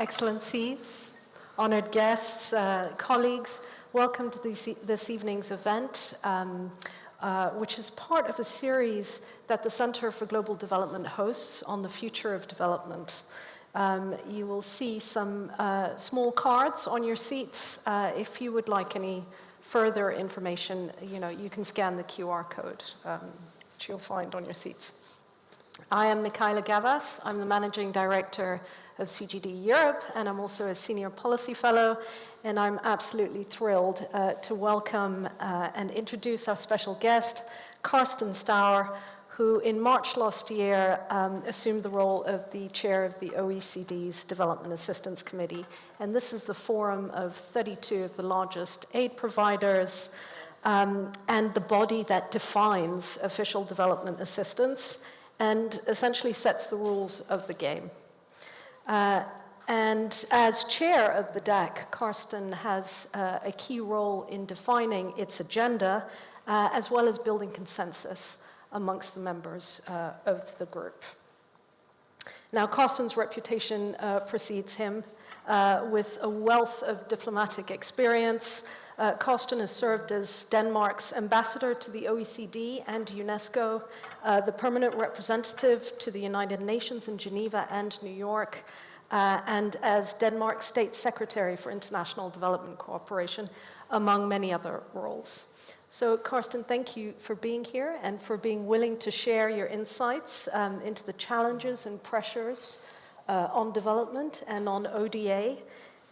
Excellencies, honored guests, colleagues, welcome to this evening's event, which is part of a series that the Center for Global Development hosts on the future of development. You will see some small cards on your seats. If you would like any further information, you can scan the QR code, which you'll find on your seats. I am Michaela Gavas. I'm the Managing Director of CGD Europe, and I'm also a Senior Policy Fellow, and I'm absolutely thrilled to welcome and introduce our special guest, Carsten Staur, who in March last year assumed the role of the chair of the OECD's Development Assistance Committee. And this is the forum of 32 of the largest aid providers and the body that defines official development assistance and essentially sets the rules of the game. And as chair of the DAC, Carsten has a key role in defining its agenda as well as building consensus amongst the members of the group. Now, Carsten's reputation precedes him with a wealth of diplomatic experience. Carsten has served as Denmark's ambassador to the OECD and UNESCO, the permanent representative to the United Nations in Geneva and New York, and as Denmark's State Secretary for International Development Cooperation, among many other roles. So, Carsten, thank you for being here and for being willing to share your insights into the challenges and pressures on development and on ODA,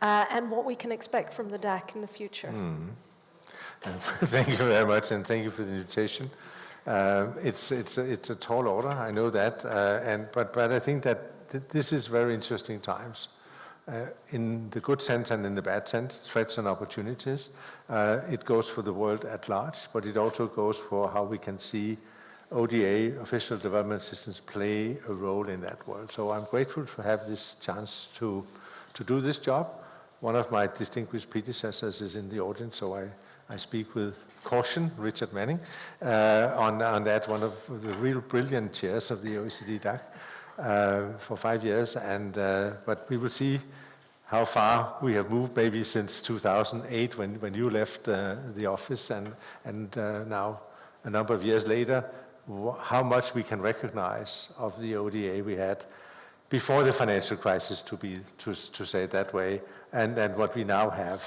and what we can expect from the DAC in the future. Thank you very much, and thank you for the invitation. It's a tall order, I know that, but I think that this is very interesting times. In the good sense and in the bad sense, threats and opportunities. It goes for the world at large, but it also goes for how we can see ODA, official development assistance, play a role in that world. So I'm grateful to have this chance to do this job. One of my distinguished predecessors is in the audience, so I speak with caution, Richard Manning, on that, one of the real brilliant chairs of the OECD DAC for 5 years. But we will see how far we have moved, maybe since 2008 when you left the office, and now a number of years later, how much we can recognize of the ODA we had before the financial crisis, to say it that way, and what we now have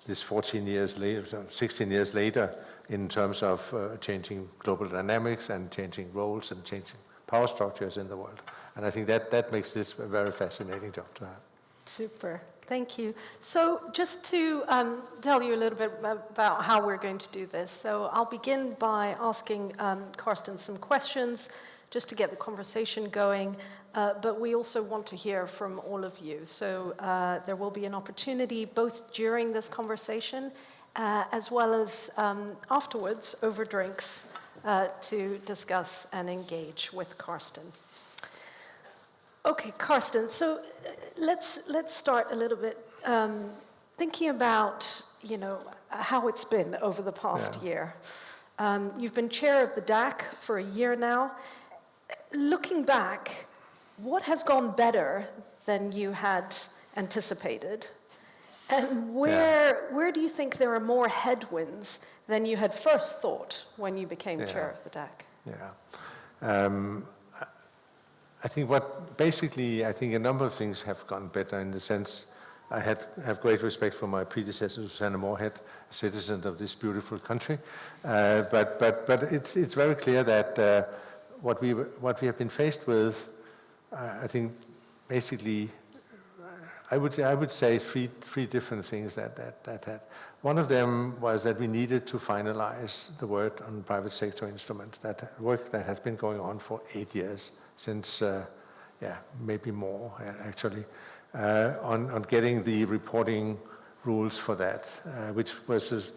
this 14 years later, 16 years later, in terms of changing global dynamics and changing roles and changing power structures in the world. And I think that makes this a very fascinating job to have. Super, thank you. So just to tell you a little bit about how we're going to do this. So I'll begin by asking Carsten some questions just to get the conversation going, but we also want to hear from all of you. So there will be an opportunity both during this conversation as well as afterwards over drinks to discuss and engage with Carsten. Okay, Carsten, so let's start a little bit thinking about, how it's been over the past year. You've been chair of the DAC for a year now. Looking back, what has gone better than you had anticipated? And where do you think there are more headwinds than you had first thought when you became chair of the DAC? I think I think a number of things have gone better in the sense I have great respect for my predecessor, Susanna Moorhead, a citizen of this beautiful country. But it's very clear that what we have been faced with, I think basically, I would say three different things that had. One of them was that we needed to finalize the work on private sector instruments, that work that has been going on for 8 years, since, maybe more actually, on getting the reporting rules for that, which was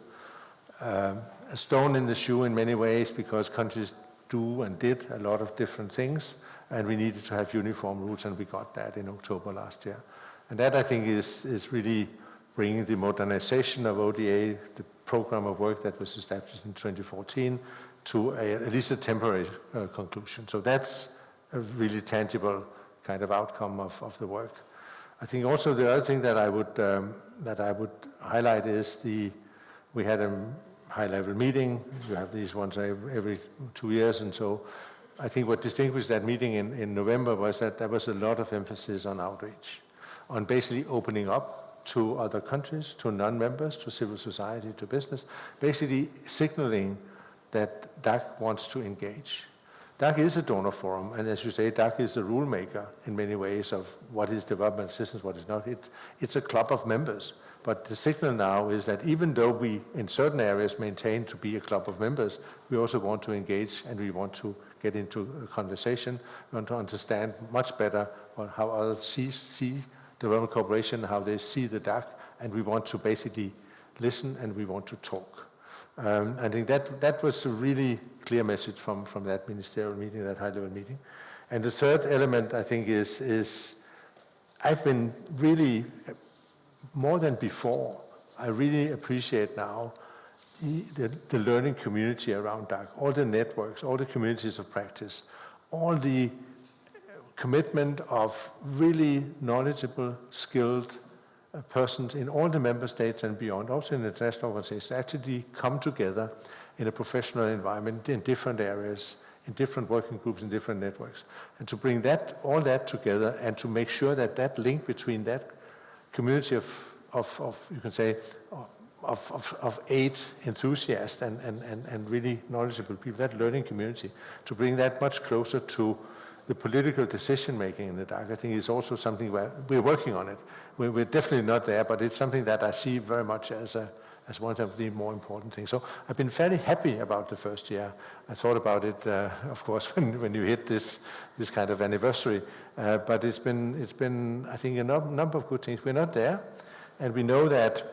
a stone in the shoe in many ways, because countries do and did a lot of different things, and we needed to have uniform rules, and we got that in October last year. And that, I think, is really bringing the modernization of ODA, the program of work that was established in 2014, to at least a temporary conclusion. So that's a really tangible kind of outcome of the work. I think also the other thing that I would highlight is we had a high-level meeting. You have these ones every 2 years, and so I think what distinguished that meeting in November was that there was a lot of emphasis on outreach, on basically opening up to other countries, to non-members, to civil society, to business, basically signaling that DAC wants to engage. DAC is a donor forum, and as you say, DAC is the rule maker in many ways of what is development assistance, what is not. It's a club of members. But the signal now is that even though we, in certain areas, maintain to be a club of members, we also want to engage and we want to get into a conversation. We want to understand much better how others see development cooperation, how they see the DAC, and we want to basically listen and we want to talk. I think that was a really clear message from that ministerial meeting, that high-level meeting. And the third element, I think, is I've been really, more than before, I really appreciate now the learning community around DAC, all the networks, all the communities of practice, all the commitment of really knowledgeable, skilled persons in all the member states and beyond, also in the international organizations, actually come together in a professional environment in different areas, in different working groups, in different networks. And to bring all that together and to make sure that that link between that community of you can say, of aid enthusiasts and really knowledgeable people, that learning community, to bring that much closer to the political decision-making in the DAC, I think is also something where we're working on it. We're definitely not there, but it's something that I see very much as one of the more important things. So I've been fairly happy about the first year. I thought about it, of course, when you hit this kind of anniversary, but it's been, I think, a number of good things. We're not there, and we know that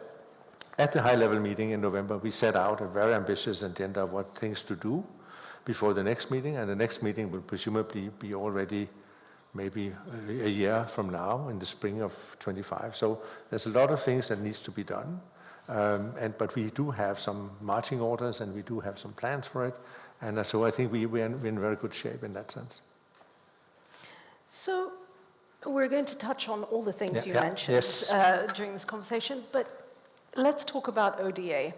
at the high-level meeting in November, we set out a very ambitious agenda of what things to do before the next meeting, and the next meeting will presumably be already maybe a year from now, in the spring of 25. So there's a lot of things that needs to be done, but we do have some marching orders and we do have some plans for it, and so I think we're in very good shape in that sense. So we're going to touch on all the things you mentioned during this conversation, but let's talk about ODA,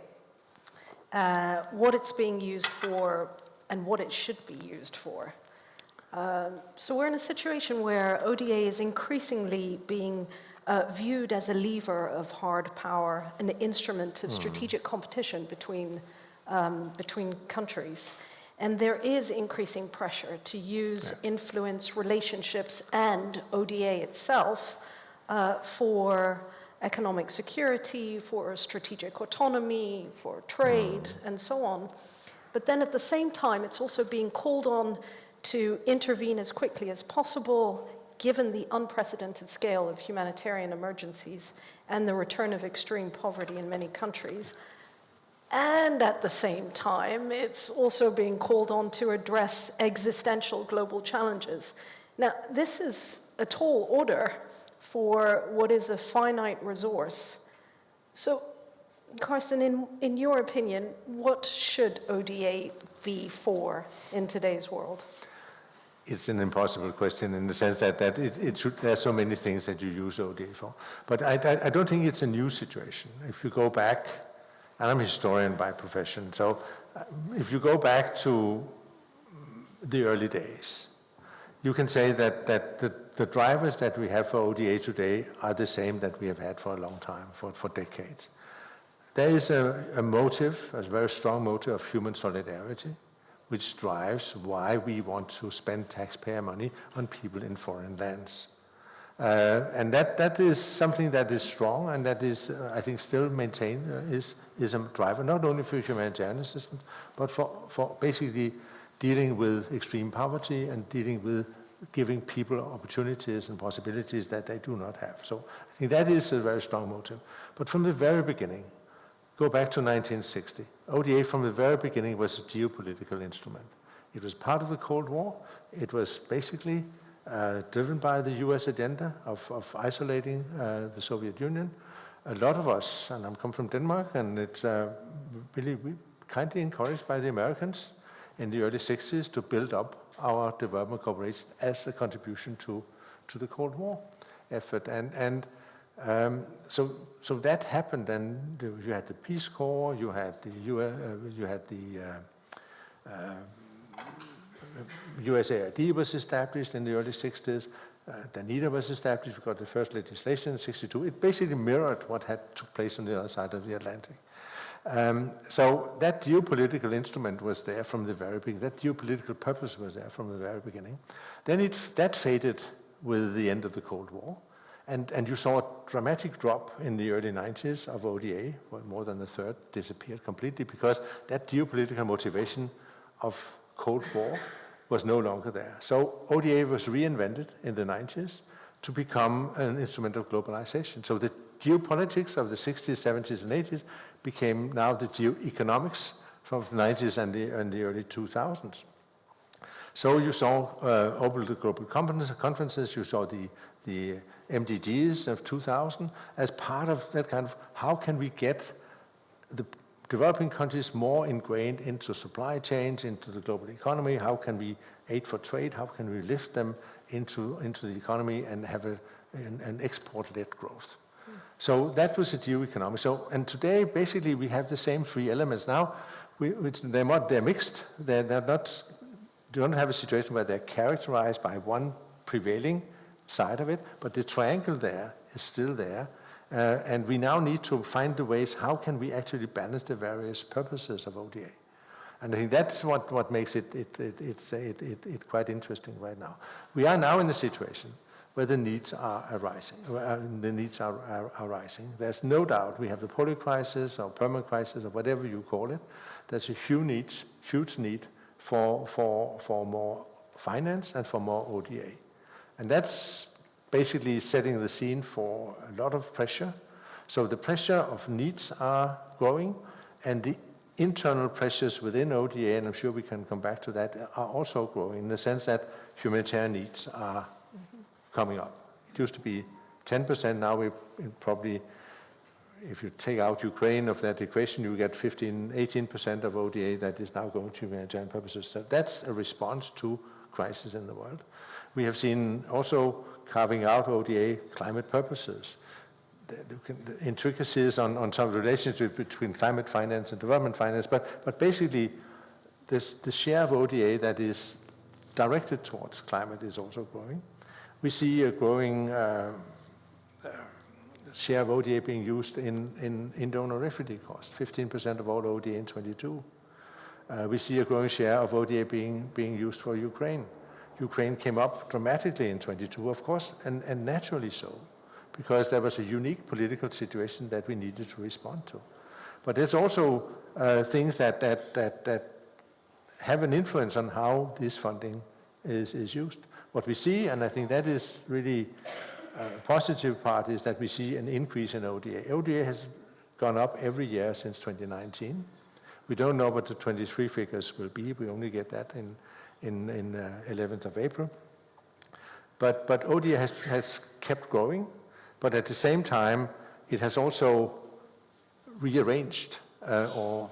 what it's being used for, and what it should be used for. So we're in a situation where ODA is increasingly being viewed as a lever of hard power, an instrument of strategic competition between countries. And there is increasing pressure to use influence, relationships, and ODA itself for economic security, for strategic autonomy, for trade, and so on. But then at the same time, it's also being called on to intervene as quickly as possible, given the unprecedented scale of humanitarian emergencies and the return of extreme poverty in many countries. And at the same time, it's also being called on to address existential global challenges. Now, this is a tall order for what is a finite resource. So, Carsten, in your opinion, what should ODA be for in today's world? It's an impossible question in the sense that there are so many things that you use ODA for. But I don't think it's a new situation. If you go back, and I'm a historian by profession, so if you go back to the early days, you can say that the drivers that we have for ODA today are the same that we have had for a long time, for decades. There is a motive, a very strong motive of human solidarity, which drives why we want to spend taxpayer money on people in foreign lands. And that is something that is strong and that is, I think, still maintained, is a driver, not only for humanitarian assistance, but for basically dealing with extreme poverty and dealing with giving people opportunities and possibilities that they do not have. So I think that is a very strong motive. But from the very beginning, go back to 1960. ODA from the very beginning was a geopolitical instrument. It was part of the Cold War. It was basically driven by the US agenda of isolating the Soviet Union. A lot of us, and I come from Denmark, and it's really kindly encouraged by the Americans in the early 60s to build up our development cooperation as a contribution to the Cold War. effort. So that happened, and you had the Peace Corps, you had the USAID was established in the early 60s. Danida was established. We got the first legislation in '62. It basically mirrored what had took place on the other side of the Atlantic. So that geopolitical instrument was there from the very beginning. That geopolitical purpose was there from the very beginning. Then that faded with the end of the Cold War. And you saw a dramatic drop in the early 90s of ODA, where more than a third disappeared completely because that geopolitical motivation of Cold War was no longer there. So ODA was reinvented in the 90s to become an instrument of globalization. So the geopolitics of the 60s, 70s, and 80s became now the geoeconomics from the 90s and the early 2000s. So you saw over the global conferences, you saw the MDGs of 2000 as part of that kind of how can we get the developing countries more ingrained into supply chains, into the global economy, how can we aid for trade, how can we lift them into the economy and have an export-led growth. So that was the geoeconomic. So, and today, basically, we have the same three elements. Now, they're mixed. They don't have a situation where they're characterized by one prevailing side of it, but the triangle there is still there. And we now need to find the ways, how can we actually balance the various purposes of ODA? And I think that's what makes it quite interesting right now. We are now in a situation where the needs are arising. There's no doubt we have the polio crisis or permanent crisis or whatever you call it. There's a huge need for more finance and for more ODA. And that's basically setting the scene for a lot of pressure. So the pressure of needs are growing, and the internal pressures within ODA, and I'm sure we can come back to that, are also growing in the sense that humanitarian needs are coming up. It used to be 10%, now we probably, if you take out Ukraine of that equation, you get 18% of ODA that is now going to humanitarian purposes. So that's a response to crisis in the world. We have seen also carving out ODA climate purposes. The intricacies on some relationship between climate finance and development finance, but basically the share of ODA that is directed towards climate is also growing. We see a growing share of ODA being used in donor refugee costs, 15% of all ODA in 22. We see a growing share of ODA being used for Ukraine. Ukraine came up dramatically in 22, of course, and naturally so, because there was a unique political situation that we needed to respond to. But there's also things that have an influence on how this funding is used. What we see, and I think that is really a positive part, is that we see an increase in ODA. ODA has gone up every year since 2019. We don't know what the 23 figures will be. We only get that in 11th of April. But ODA has kept growing, but at the same time, it has also rearranged, or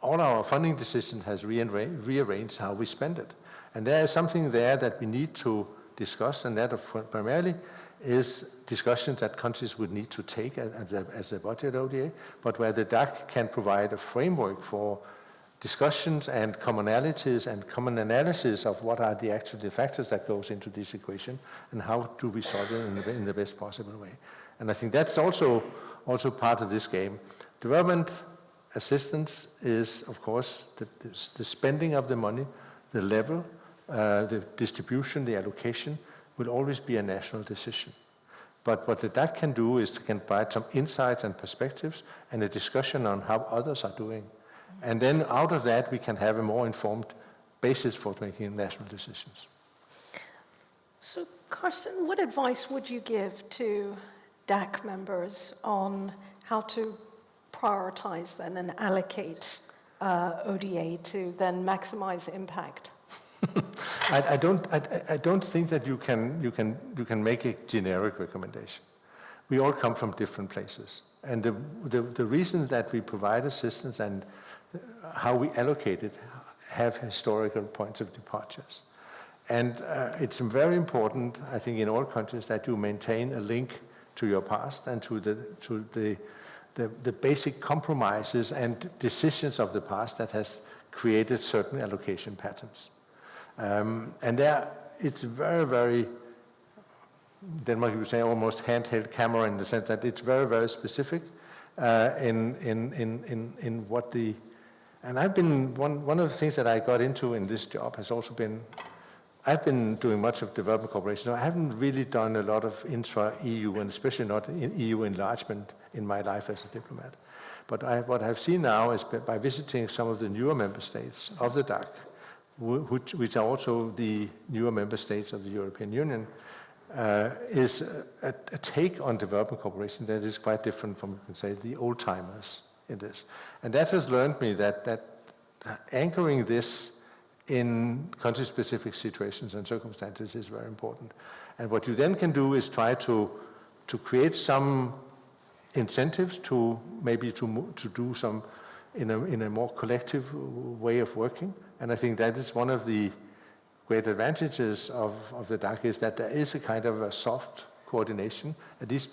all our funding decisions has rearranged how we spend it. And there is something there that we need to discuss, and that primarily is discussions that countries would need to take as a budget ODA, but where the DAC can provide a framework for discussions and commonalities and common analysis of what are the actual factors that goes into this equation and how do we solve it in the best possible way. And I think that's also part of this game. Development assistance is, of course, the spending of the money, the level, the distribution, the allocation will always be a national decision. But what the DAC can do is to provide some insights and perspectives and a discussion on how others are doing. And then out of that, we can have a more informed basis for making national decisions. So, Carsten, what advice would you give to DAC members on how to prioritize then and allocate ODA to then maximize impact? I don't think that you can make a generic recommendation. We all come from different places, and the reasons that we provide assistance and how we allocate it have historical points of departures. And it's very important, I think, in all countries that you maintain a link to your past and to the basic compromises and decisions of the past that has created certain allocation patterns. And there, it's very, very, Denmark, you would say, almost handheld camera in the sense that it's very, very specific in what the, and I've been, one of the things that I got into in this job has also been, I've been doing much of development cooperation, so I haven't really done a lot of intra-EU, and especially not in EU enlargement in my life as a diplomat. But what I've seen now is by visiting some of the newer member states of the DAC, which are also the newer member states of the European Union, is a take on development cooperation that is quite different from, you can say, the old-timers in this. And that has learned me that anchoring this in country-specific situations and circumstances is very important. And what you then can do is try to create some incentives to maybe to do some in a more collective way of working. And I think that is one of the great advantages of the DAC, is that there is a kind of a soft coordination, at least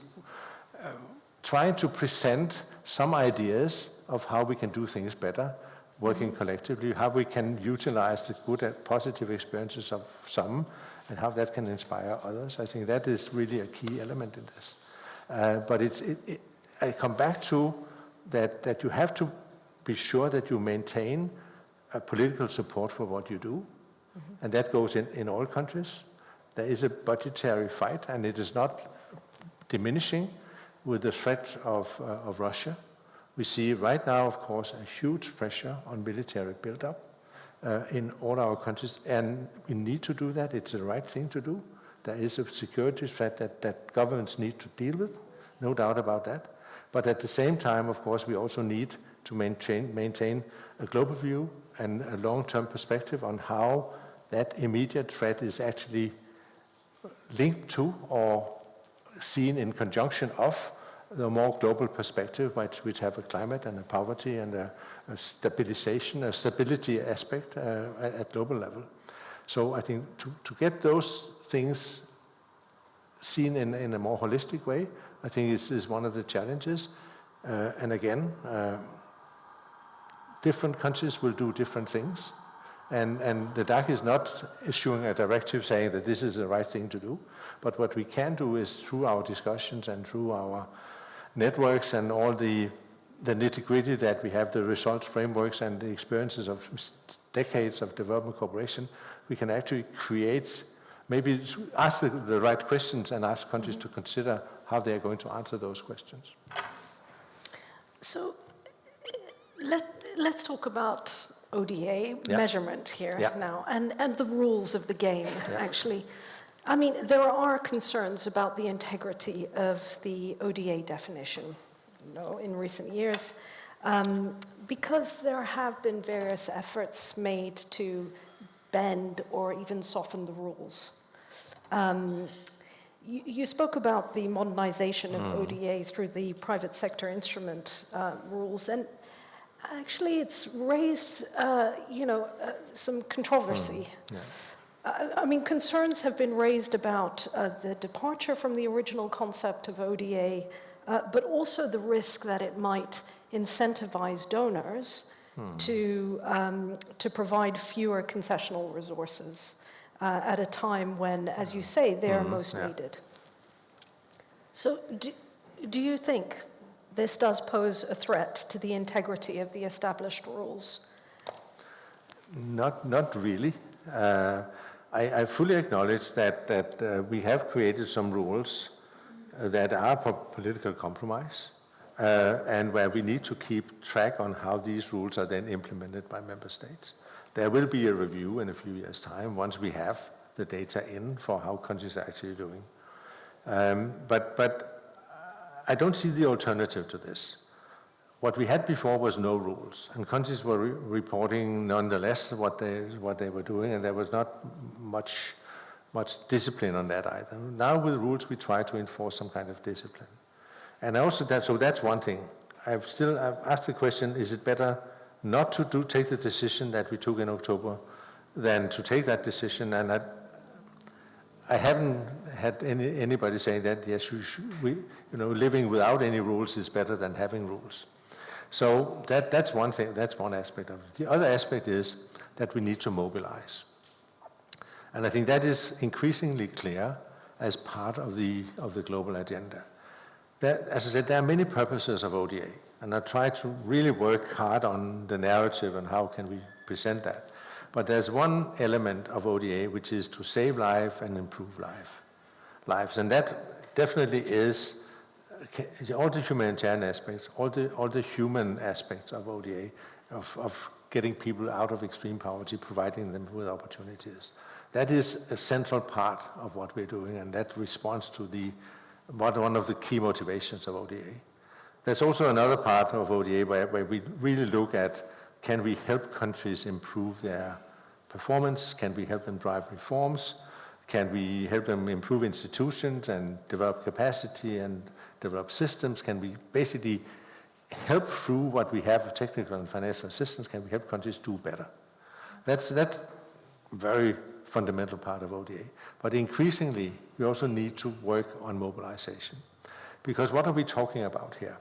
trying to present some ideas of how we can do things better, working collectively, how we can utilize the good and positive experiences of some, and how that can inspire others. I think that is really a key element in this. But I come back to that you have to be sure that you maintain a political support for what you do, and that goes in all countries. There is a budgetary fight, and it is not diminishing with the threat of Russia. We see right now, of course, a huge pressure on military buildup in all our countries, and we need to do that. It's the right thing to do. There is a security threat that governments need to deal with, no doubt about that. But at the same time, of course, we also need to maintain a global view and a long-term perspective on how that immediate threat is actually linked to or seen in conjunction of the more global perspective, which have a climate and a poverty and a stability aspect at global level. So I think to get those things seen in a more holistic way, I think is one of the challenges. And again, different countries will do different things. And the DAC is not issuing a directive saying that this is the right thing to do. But what we can do is, through our discussions and through our networks and all the nitty-gritty that we have, the results frameworks and the experiences of decades of development cooperation, we can actually create, maybe ask the right questions and ask countries to consider how they are going to answer those questions. So let's talk about ODA measurement here now, and the rules of the game, actually. I mean, there are concerns about the integrity of the ODA definition, in recent years, because there have been various efforts made to bend or even soften the rules. You spoke about the modernization of ODA through the private sector instrument rules, and actually it's raised, some controversy. I mean, concerns have been raised about the departure from the original concept of ODA, but also the risk that it might incentivize donors to provide fewer concessional resources at a time when, as you say, they are most needed. So do you think this does pose a threat to the integrity of the established rules? Not really. I fully acknowledge that we have created some rules that are political compromise, and where we need to keep track on how these rules are then implemented by member states. There will be a review in a few years' time once we have the data in for how countries are actually doing. But I don't see the alternative to this. What we had before was no rules, and countries were reporting nonetheless what they were doing, and there was not much discipline on that either. Now with rules, we try to enforce some kind of discipline, and also that's one thing. I've asked the question: is it better not to take the decision that we took in October than to take that decision? And I haven't had anybody saying that, yes, living without any rules is better than having rules. So that's one thing, that's one aspect of it. The other aspect is that we need to mobilize. And I think that is increasingly clear as part of the global agenda. As I said, there are many purposes of ODA, and I try to really work hard on the narrative and how can we present that. But there's one element of ODA which is to save life and improve lives, and that definitely is all the humanitarian aspects, all the human aspects of ODA, of getting people out of extreme poverty, providing them with opportunities. That is a central part of what we're doing, and that responds to one of the key motivations of ODA. There's also another part of ODA where we really look at, can we help countries improve their performance? Can we help them drive reforms? Can we help them improve institutions and develop capacity and develop systems? Can we basically help through what we have of technical and financial assistance? Can we help countries do better? That's a very fundamental part of ODA. But increasingly, we also need to work on mobilization. Because what are we talking about here?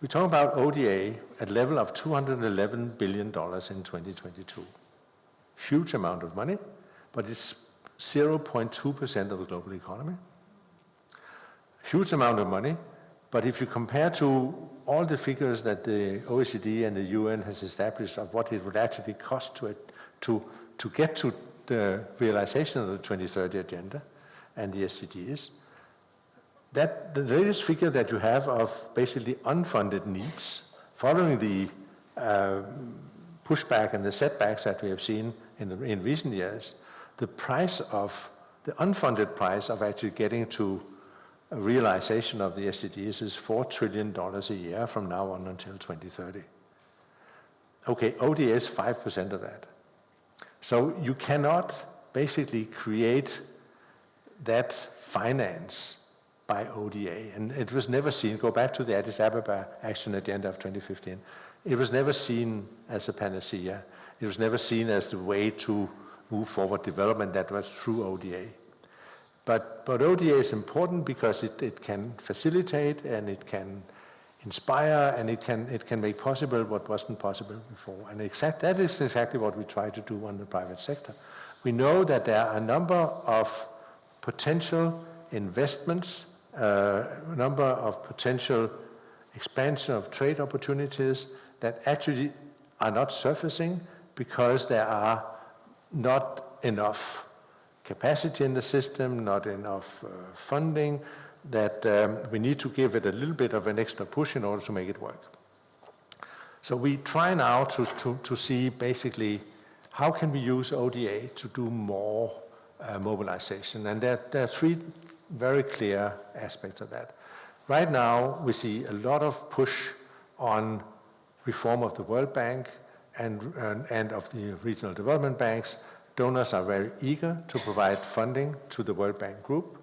We're talking about ODA at level of $211 billion in 2022. Huge amount of money, but it's 0.2% of the global economy. Huge amount of money, but if you compare to all the figures that the OECD and the UN has established of what it would actually cost to get to the realization of the 2030 agenda and the SDGs, that the latest figure that you have of basically unfunded needs following the pushback and the setbacks that we have seen in recent years, the unfunded price of actually getting to a realization of the SDGs is $4 trillion a year from now on until 2030. Okay, ODA is 5% of that. So you cannot basically create that finance by ODA. And it was never seen, go back to the Addis Ababa Action Agenda of 2015, it was never seen as a panacea. It was never seen as the way to move forward development that was through ODA. But ODA is important because it can facilitate and it can inspire and it can make possible what wasn't possible before. And that is exactly what we try to do on the private sector. We know that there are a number of potential investments, a number of potential expansion of trade opportunities that actually are not surfacing because there are not enough capacity in the system, not enough funding, that we need to give it a little bit of an extra push in order to make it work. So we try now to see basically how can we use ODA to do more mobilization. And there are three very clear aspects of that. Right now, we see a lot of push on reform of the World Bank and of the regional development banks. Donors are very eager to provide funding to the World Bank group.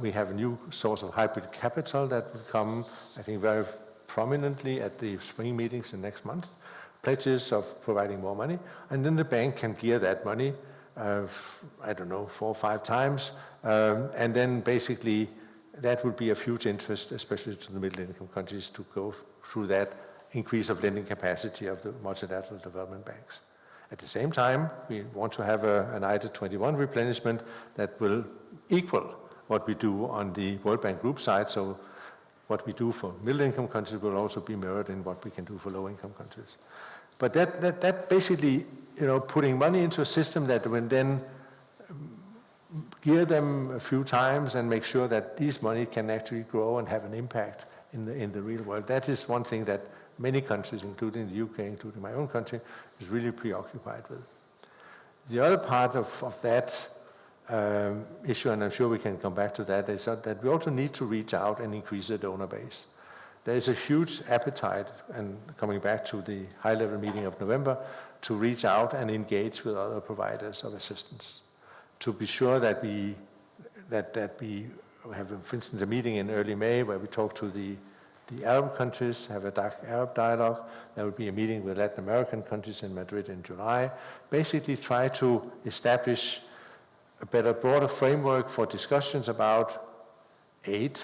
We have a new source of hybrid capital that will come, I think, very prominently at the spring meetings in next month. Pledges of providing more money. And then the bank can gear that money, 4 or 5 times. And then basically that would be of huge interest, especially to the middle-income countries, to go through that increase of lending capacity of the multilateral development banks. At the same time, we want to have an IDA 21 replenishment that will equal what we do on the World Bank Group side. So what we do for middle-income countries will also be mirrored in what we can do for low-income countries. But that basically, putting money into a system that will then gear them a few times and make sure that these money can actually grow and have an impact in the real world. That is one thing that many countries, including the UK, including my own country, is really preoccupied with. The other part of that issue, and I'm sure we can come back to that, is that we also need to reach out and increase the donor base. There is a huge appetite, and coming back to the high-level meeting of November, to reach out and engage with other providers of assistance, to be sure that we have, for instance, a meeting in early May where we talk to the Arab countries, have a DAC Arab dialogue. There will be a meeting with Latin American countries in Madrid in July. Basically try to establish a better, broader framework for discussions about aid,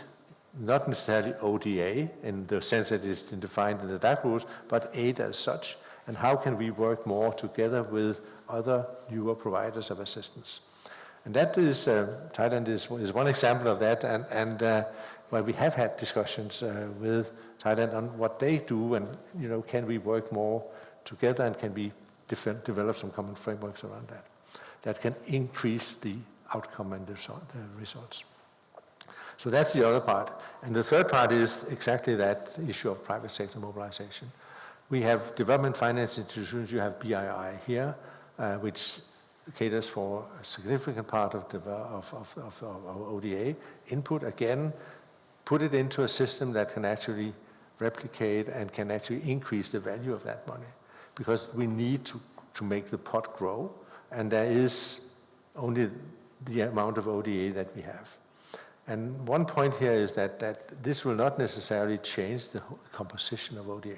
not necessarily ODA in the sense that it's defined in the DAC rules, but aid as such, and how can we work more together with other newer providers of assistance. And that is, Thailand is one example of that, and where we have had discussions with Thailand on what they do, and can we work more together, and can we develop some common frameworks around that can increase the outcome and the results. So that's the other part. And the third part is exactly that issue of private sector mobilization. We have development finance institutions. You have BII here, which caters for a significant part of ODA input. Again, put it into a system that can actually replicate and can actually increase the value of that money, because we need to make the pot grow, and there is only the amount of ODA that we have. And one point here is that this will not necessarily change the composition of ODA.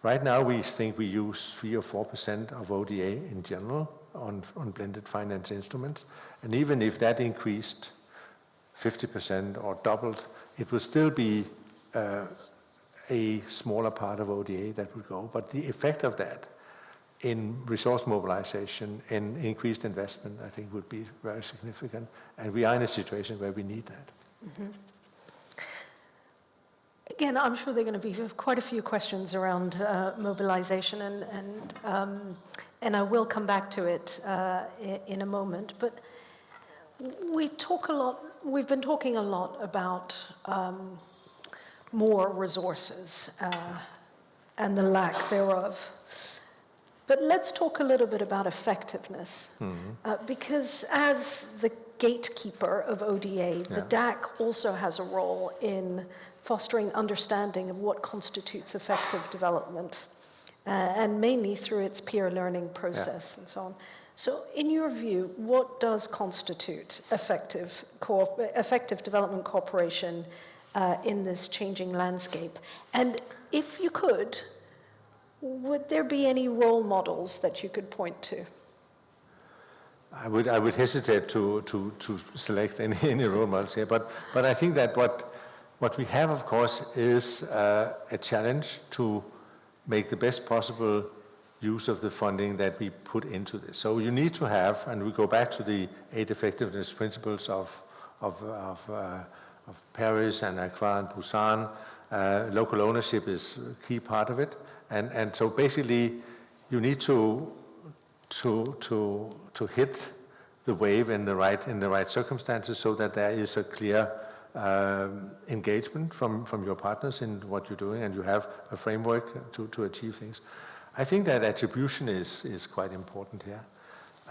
Right now, we think we use 3 or 4% of ODA in general on blended finance instruments. And even if that increased 50% or doubled, it will still be a smaller part of ODA that will go. But the effect of that in resource mobilization and increased investment, I think, would be very significant. And we are in a situation where we need that. Mm-hmm. Again, I'm sure there are going to be quite a few questions around mobilization, and I will come back to it in a moment. But we've been talking a lot about more resources and the lack thereof. But let's talk a little bit about effectiveness, because as the gatekeeper of ODA, the DAC also has a role in fostering understanding of what constitutes effective development, and mainly through its peer learning process and so on. So in your view, what does constitute effective development cooperation in this changing landscape? And if you could, would there be any role models that you could point to? I would hesitate to select any role models here, but I think that what we have, of course, is a challenge to make the best possible use of the funding that we put into this. So you need to have, and we go back to the 8 effectiveness principles of Paris and Accra and Busan. Local ownership is a key part of it. And so basically, you need to hit the wave in the right circumstances, so that there is a clear engagement from your partners in what you're doing, and you have a framework to achieve things. I think that attribution is quite important here,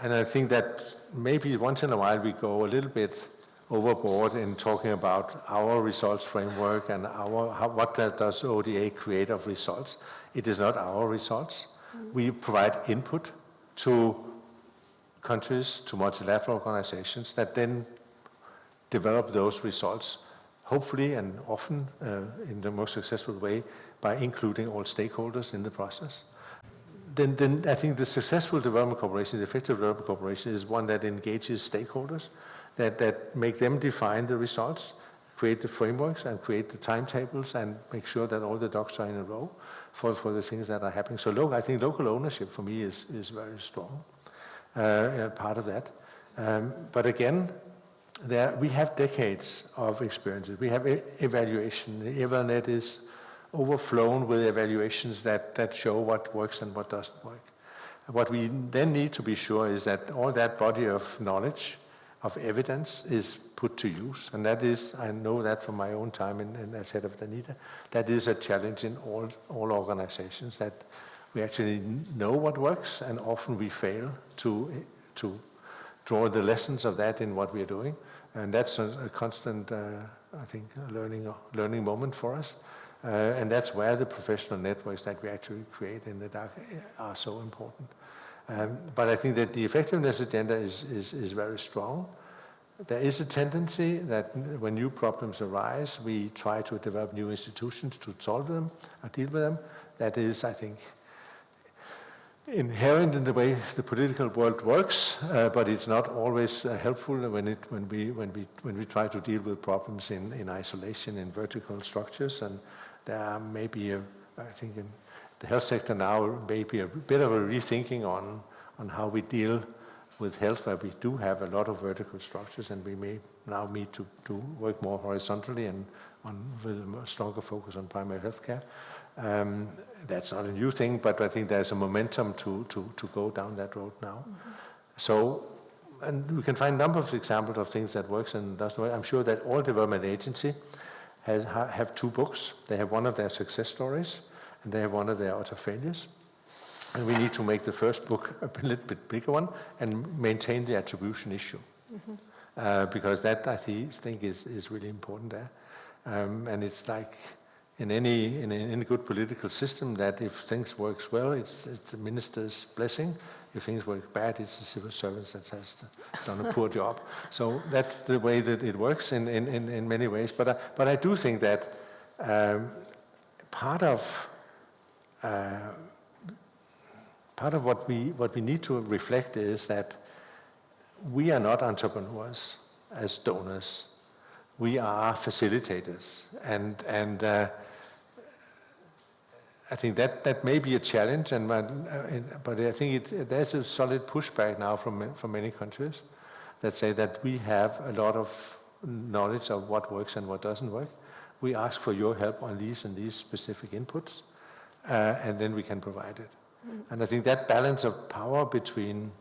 and I think that maybe once in a while we go a little bit overboard in talking about our results framework and what does ODA create of results. It is not our results. We provide input to countries, to multilateral organizations that then develop those results, hopefully and often in the most successful way, by including all stakeholders in the process. Then I think the successful development cooperation, the effective development cooperation, is one that engages stakeholders, that make them define the results, create the frameworks and create the timetables, and make sure that all the ducks are in a row for the things that are happening. So I think local ownership for me is very strong part of that. But again, we have decades of experiences. We have evaluation. The EvaNet is overflown with evaluations that show what works and what doesn't work. What we then need to be sure is that all that body of knowledge, of evidence, is put to use. And that is, I know that from my own time as head of DANITA, that is a challenge in all organizations, that we actually know what works, and often we fail to draw the lessons of that in what we are doing. And that's a constant, I think, learning moment for us. And that's where the professional networks that we actually create in the DAC are so important. But I think that the effectiveness agenda is very strong. There is a tendency that when new problems arise, we try to develop new institutions to solve them or deal with them. That is, I think, inherent in the way the political world works, but it's not always helpful when we try to deal with problems in isolation, in vertical structures. And there are maybe, I think in the health sector now, maybe a bit of a rethinking on how we deal with health, where we do have a lot of vertical structures, and we may now need to work more horizontally and with a stronger focus on primary health care. That's not a new thing, but I think there's a momentum to go down that road now. Mm-hmm. So, and we can find a number of examples of things that works and doesn't work. I'm sure that all development agencies have two books. They have one of their success stories, and they have one of their utter failures. And we need to make the first book a little bit bigger one and maintain the attribution issue. Mm-hmm. Because that, I think, is really important there. And it's like in any good political system that if things works well, it's the minister's blessing. If things work bad, it's the civil servants that has done a poor job. So that's the way that it works in many ways. But I do think that part of what we need to reflect is that we are not entrepreneurs as donors. We are facilitators, and I think that may be a challenge, but I think there's a solid pushback now from many countries that say that we have a lot of knowledge of what works and what doesn't work. We ask for your help on these and these specific inputs, and then we can provide it. And I think that balance of power between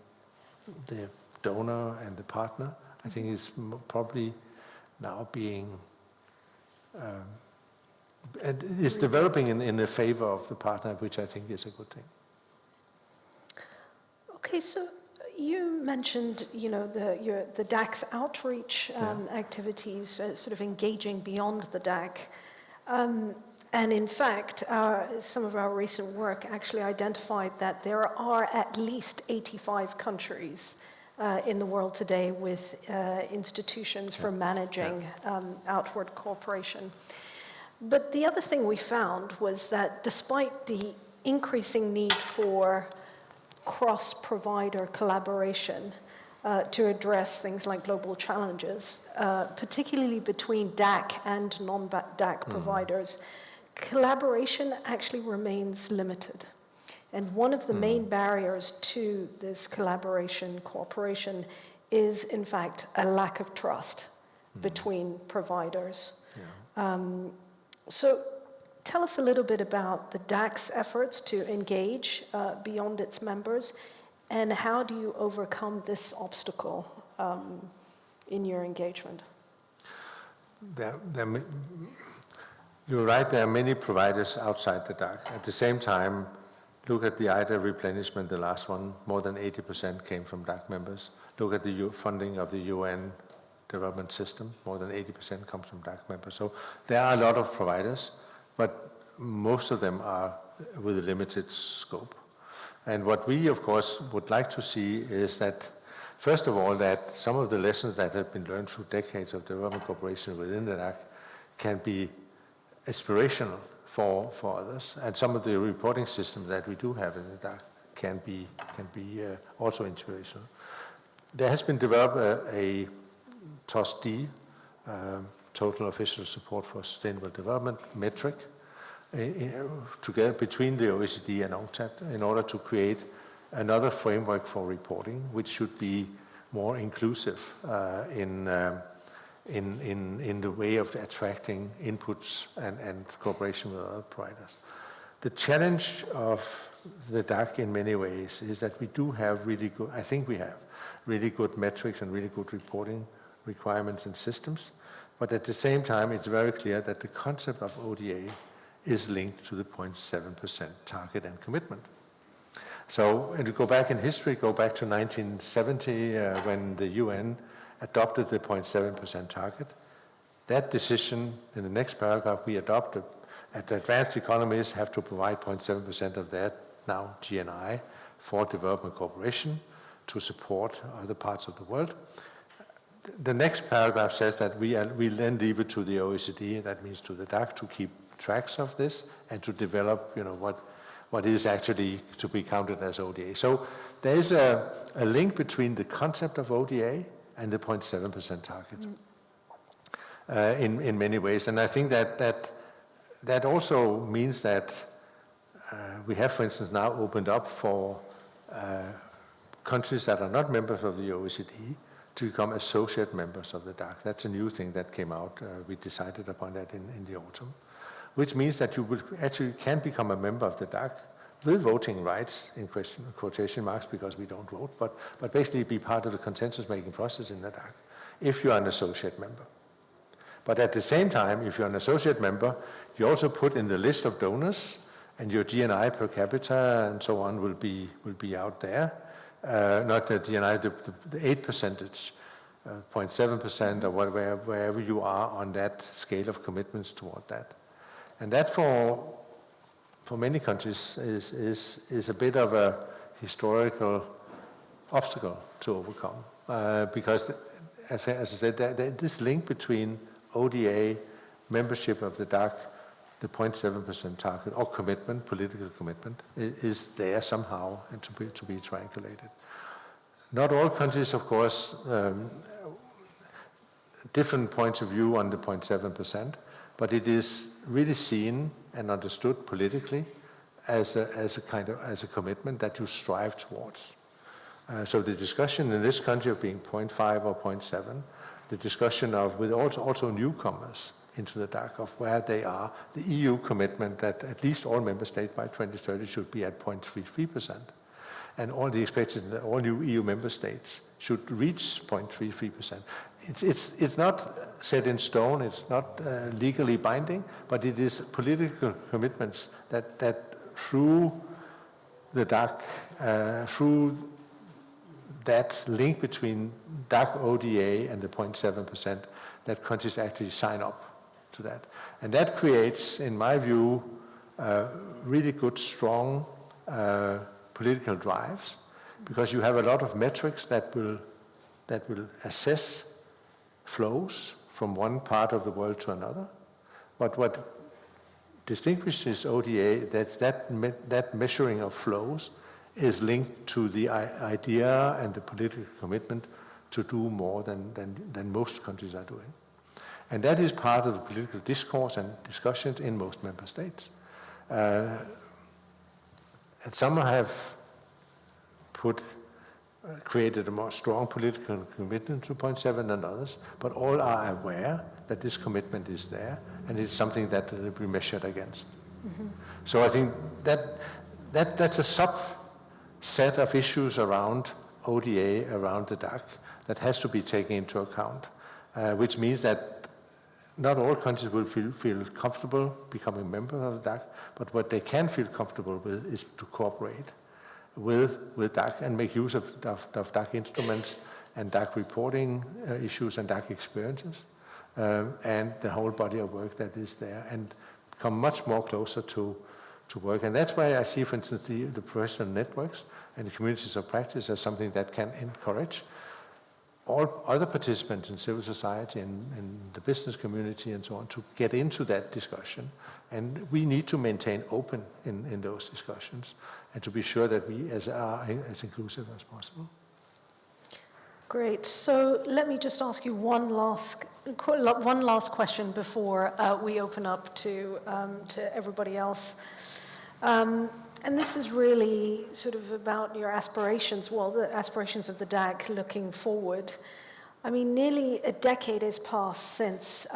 the donor and the partner, I think is probably now being, and is developing in the favor of the partner, which I think is a good thing. Okay, so you mentioned, the DAC's outreach activities, sort of engaging beyond the DAC. And in fact, some of our recent work actually identified that there are at least 85 countries in the world today with institutions for managing outward cooperation. But the other thing we found was that despite the increasing need for cross-provider collaboration to address things like global challenges, particularly between DAC and non-DAC providers, collaboration actually remains limited. And one of the main barriers to this collaboration, cooperation, is in fact a lack of trust between providers. Yeah. So tell us a little bit about the DAC's efforts to engage beyond its members, and how do you overcome this obstacle in your engagement? You're right, there are many providers outside the DAC. At the same time, look at the IDA replenishment, the last one, more than 80% came from DAC members. Look at the funding of the UN development system, more than 80% comes from DAC members. So there are a lot of providers, but most of them are with a limited scope. And what we, of course, would like to see is that, first of all, that some of the lessons that have been learned through decades of development cooperation within the DAC can be inspirational for others, and some of the reporting systems that we do have in the DAC can be also inspirational. There has been developed a TOSD, Total Official Support for Sustainable Development metric, together between the OECD and UNCTAD in order to create another framework for reporting, which should be more inclusive in the way of attracting inputs and cooperation with other providers. The challenge of the DAC in many ways is that we do have really good, I think we have really good metrics and really good reporting requirements and systems, but at the same time it's very clear that the concept of ODA is linked to the 0.7% target and commitment. So, and to go back in history, go back to 1970 when the UN adopted the 0.7% target. That decision, in the next paragraph, we adopted, at advanced economies have to provide 0.7% of their now GNI for development cooperation to support other parts of the world. The next paragraph says that we then leave it to the OECD, that means to the DAC, to keep tracks of this and to develop, what is actually to be counted as ODA. So there is a link between the concept of ODA and the 0.7% target in many ways. And I think that also means that we have, for instance, now opened up for countries that are not members of the OECD to become associate members of the DAC. That's a new thing that came out. We decided upon that in the autumn, which means that you will actually can become a member of the DAC with voting rights in quotation marks, because we don't vote, but basically be part of the consensus-making process in the DAC if you are an associate member. But at the same time, if you're an associate member, you also put in the list of donors, and your GNI per capita and so on will be out there. Not the GNI, the 8%, 0.7%, or wherever you are on that scale of commitments toward that. And that for many countries is a bit of a historical obstacle to overcome, because as I said, this link between ODA, membership of the DAC, the 0.7% target or commitment, political commitment, is there somehow and to be triangulated. Not all countries, of course, different points of view on the 0.7%, but it is really seen and understood politically as a commitment that you strive towards. So the discussion in this country of being 0.5 or 0.7, the discussion of with also newcomers into the DAC of where they are, the EU commitment that at least all member states by 2030 should be at 0.33%. And all the expectations that all new EU member states should reach 0.33%. It's not set in stone, it's not legally binding, but it is political commitments that through the DAC, through that link between DAC ODA and the 0.7%, that countries actually sign up to that. And that creates, in my view, really good, strong political drives, because you have a lot of metrics that will assess flows from one part of the world to another. But what distinguishes ODA, that measuring of flows is linked to the idea and the political commitment to do more than most countries are doing. And that is part of the political discourse and discussions in most member states. And some have created a more strong political commitment to 0.7 than others, but all are aware that this commitment is there, and it's something that will be measured against. Mm-hmm. So I think that's a subset of issues around ODA, around the DAC, that has to be taken into account, which means that not all countries will feel comfortable becoming members of the DAC, but what they can feel comfortable with is to cooperate with DAC and make use of DAC instruments and DAC reporting issues and DAC experiences, and the whole body of work that is there, and come much more closer to work. And that's why I see, for instance, the professional networks and the communities of practice as something that can encourage all other participants in civil society and the business community and so on to get into that discussion. And we need to maintain open in those discussions and to be sure that we are as inclusive as possible. Great. So let me just ask you one last question before we open up to everybody else. And this is really sort of about your aspirations, the aspirations of the DAC looking forward. I mean, nearly a decade has passed since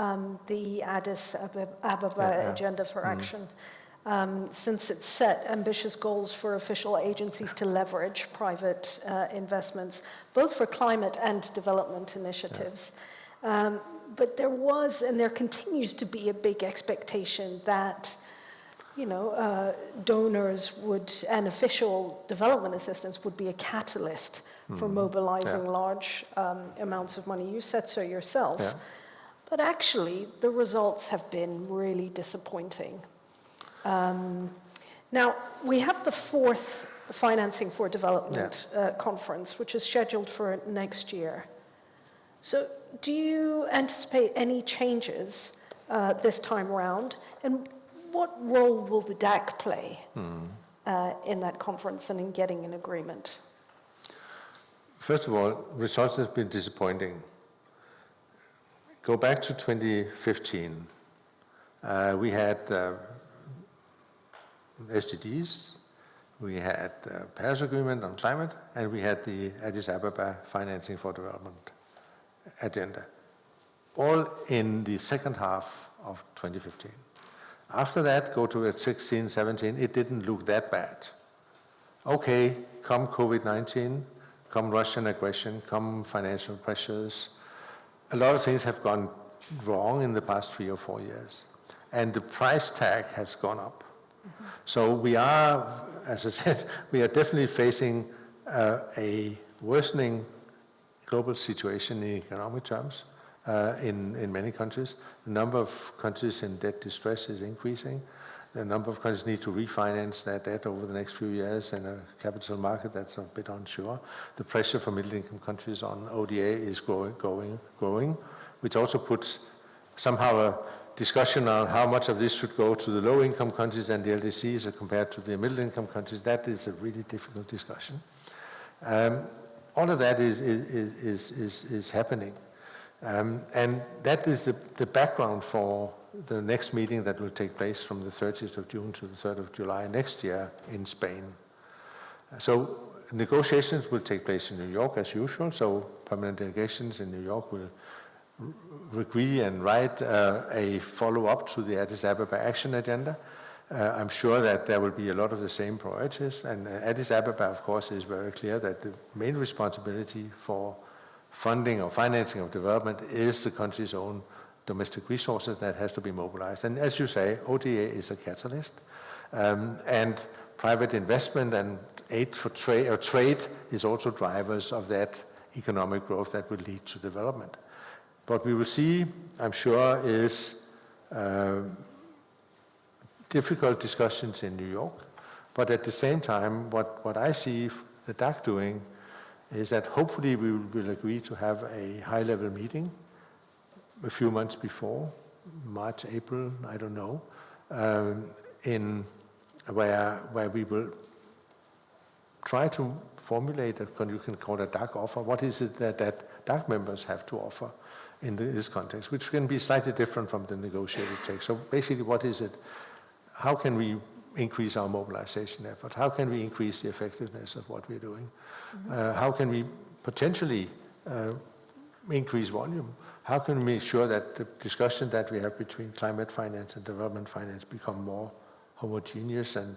the Addis Ababa Agenda for Action, since it set ambitious goals for official agencies to leverage private investments, both for climate and development initiatives. But there was, and there continues to be, a big expectation that donors and official development assistance would be a catalyst for mobilizing large amounts of money. You said so yourself. Yeah. But actually, the results have been really disappointing. Now, we have the 4th Financing for Development conference, which is scheduled for next year. So do you anticipate any changes this time around? And what role will the DAC play? in that conference and in getting an agreement? First of all, results have been disappointing. Go back to 2015. We had SDGs, we had Paris Agreement on climate, and we had the Addis Ababa Financing for Development agenda, all in the second half of 2015. After that, go to 16, 17, it didn't look that bad. Okay, come COVID-19, come Russian aggression, come financial pressures. A lot of things have gone wrong in the past 3 or 4 years. And the price tag has gone up. Mm-hmm. So we are, as I said, we are definitely facing a worsening global situation in economic terms in many countries. The number of countries in debt distress is increasing. The number of countries need to refinance their debt over the next few years in a capital market that's a bit unsure. The pressure for middle-income countries on ODA is growing, which also puts somehow a discussion on how much of this should go to the low-income countries and the LDCs compared to the middle-income countries. That is a really difficult discussion. All of that is happening. And that is the background for the next meeting that will take place from the 30th of June to the 3rd of July next year in Spain. So negotiations will take place in New York as usual, so permanent delegations in New York will agree and write a follow-up to the Addis Ababa Action Agenda. I'm sure that there will be a lot of the same priorities, and Addis Ababa, of course, is very clear that the main responsibility for funding or financing of development is the country's own domestic resources that has to be mobilized. And as you say, ODA is a catalyst, and private investment and aid for trade is also drivers of that economic growth that will lead to development. What we will see, I'm sure, is difficult discussions in New York, but at the same time, what I see the DAC doing is that hopefully we will agree to have a high-level meeting a few months before, March, April, I don't know, where we will try to formulate you can call a DAC offer. What is it that DAC members have to offer in this context, which can be slightly different from the negotiated text. So basically, what is it? How can we increase our mobilization effort? How can we increase the effectiveness of what we're doing? Mm-hmm. How can we potentially increase volume? How can we make sure that the discussion that we have between climate finance and development finance become more homogeneous and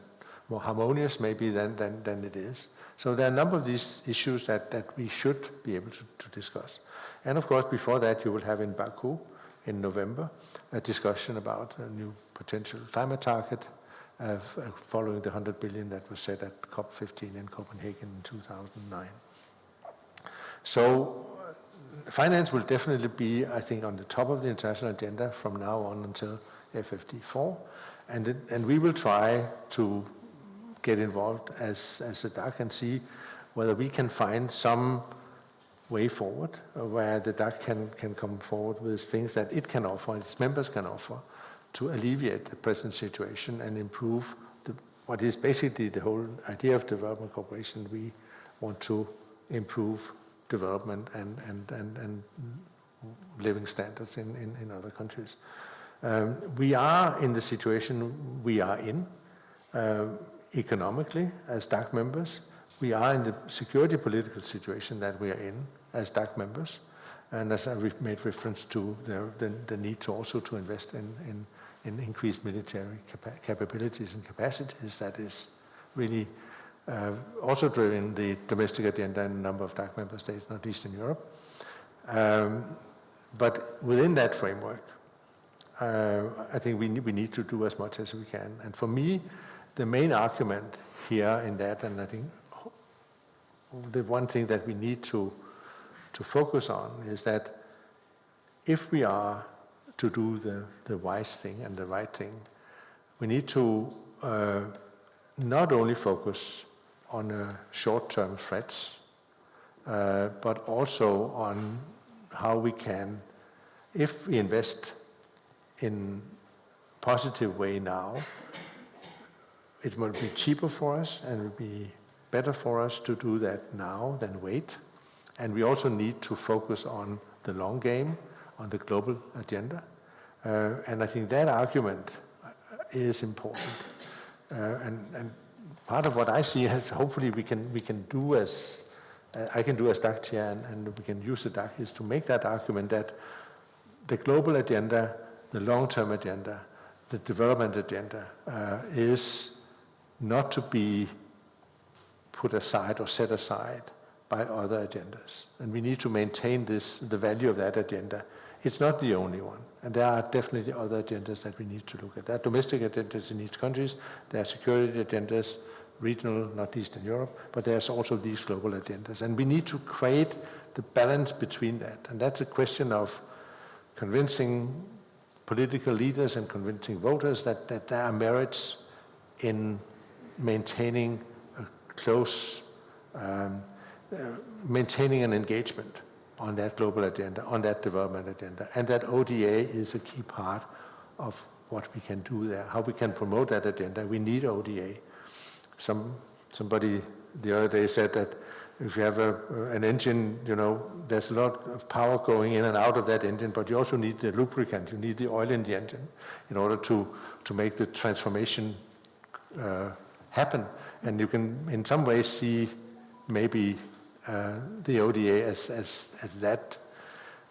more harmonious maybe than it is? So there are a number of these issues that we should be able to discuss. And of course, before that, you will have in Baku in November a discussion about a new potential climate target following the 100 billion that was set at COP15 in Copenhagen in 2009. So finance will definitely be, I think, on the top of the international agenda from now on until FFD4. And we will try to get involved as a DAC and see whether we can find some way forward where the DAC can come forward with things that it can offer, its members can offer, to alleviate the present situation and improve what is basically the whole idea of development cooperation. We want to improve development and living standards in other countries. We are in the situation we are in economically as DAC members. We are in the security political situation that we are in as DAC members. And as I made reference to the need to also to invest in increased military capabilities and capacities, that is really also driven the domestic agenda in a number of DAC member states, not least in Europe. But within that framework, I think we need to do as much as we can. And for me, the main argument here in that, and I think the one thing that we need to focus on is that if we are to do the wise thing and the right thing, we need to not only focus on short-term threats, but also on how we can, if we invest in a positive way now, it will be cheaper for us and it will be better for us to do that now than wait. And we also need to focus on the long game, on the global agenda. And I think that argument is important. And part of what I see is hopefully we can do as, I can do as DAC chair and we can use the DAC is to make that argument that the global agenda, the long-term agenda, the development agenda is not to be put aside or set aside by other agendas. And we need to maintain the value of that agenda. It's not the only one. And there are definitely other agendas that we need to look at. There are domestic agendas in each country. There are security agendas, regional, not least in Europe, but there's also these global agendas. And we need to create the balance between that. And that's a question of convincing political leaders and convincing voters that there are merits in maintaining a close, maintaining an engagement on that global agenda, on that development agenda, and that ODA is a key part of what we can do there, how we can promote that agenda. We need ODA. Somebody the other day said that if you have an engine, you know, there's a lot of power going in and out of that engine, but you also need the lubricant, you need the oil in the engine in order to make the transformation happen. And you can, in some ways, see maybe the ODA as that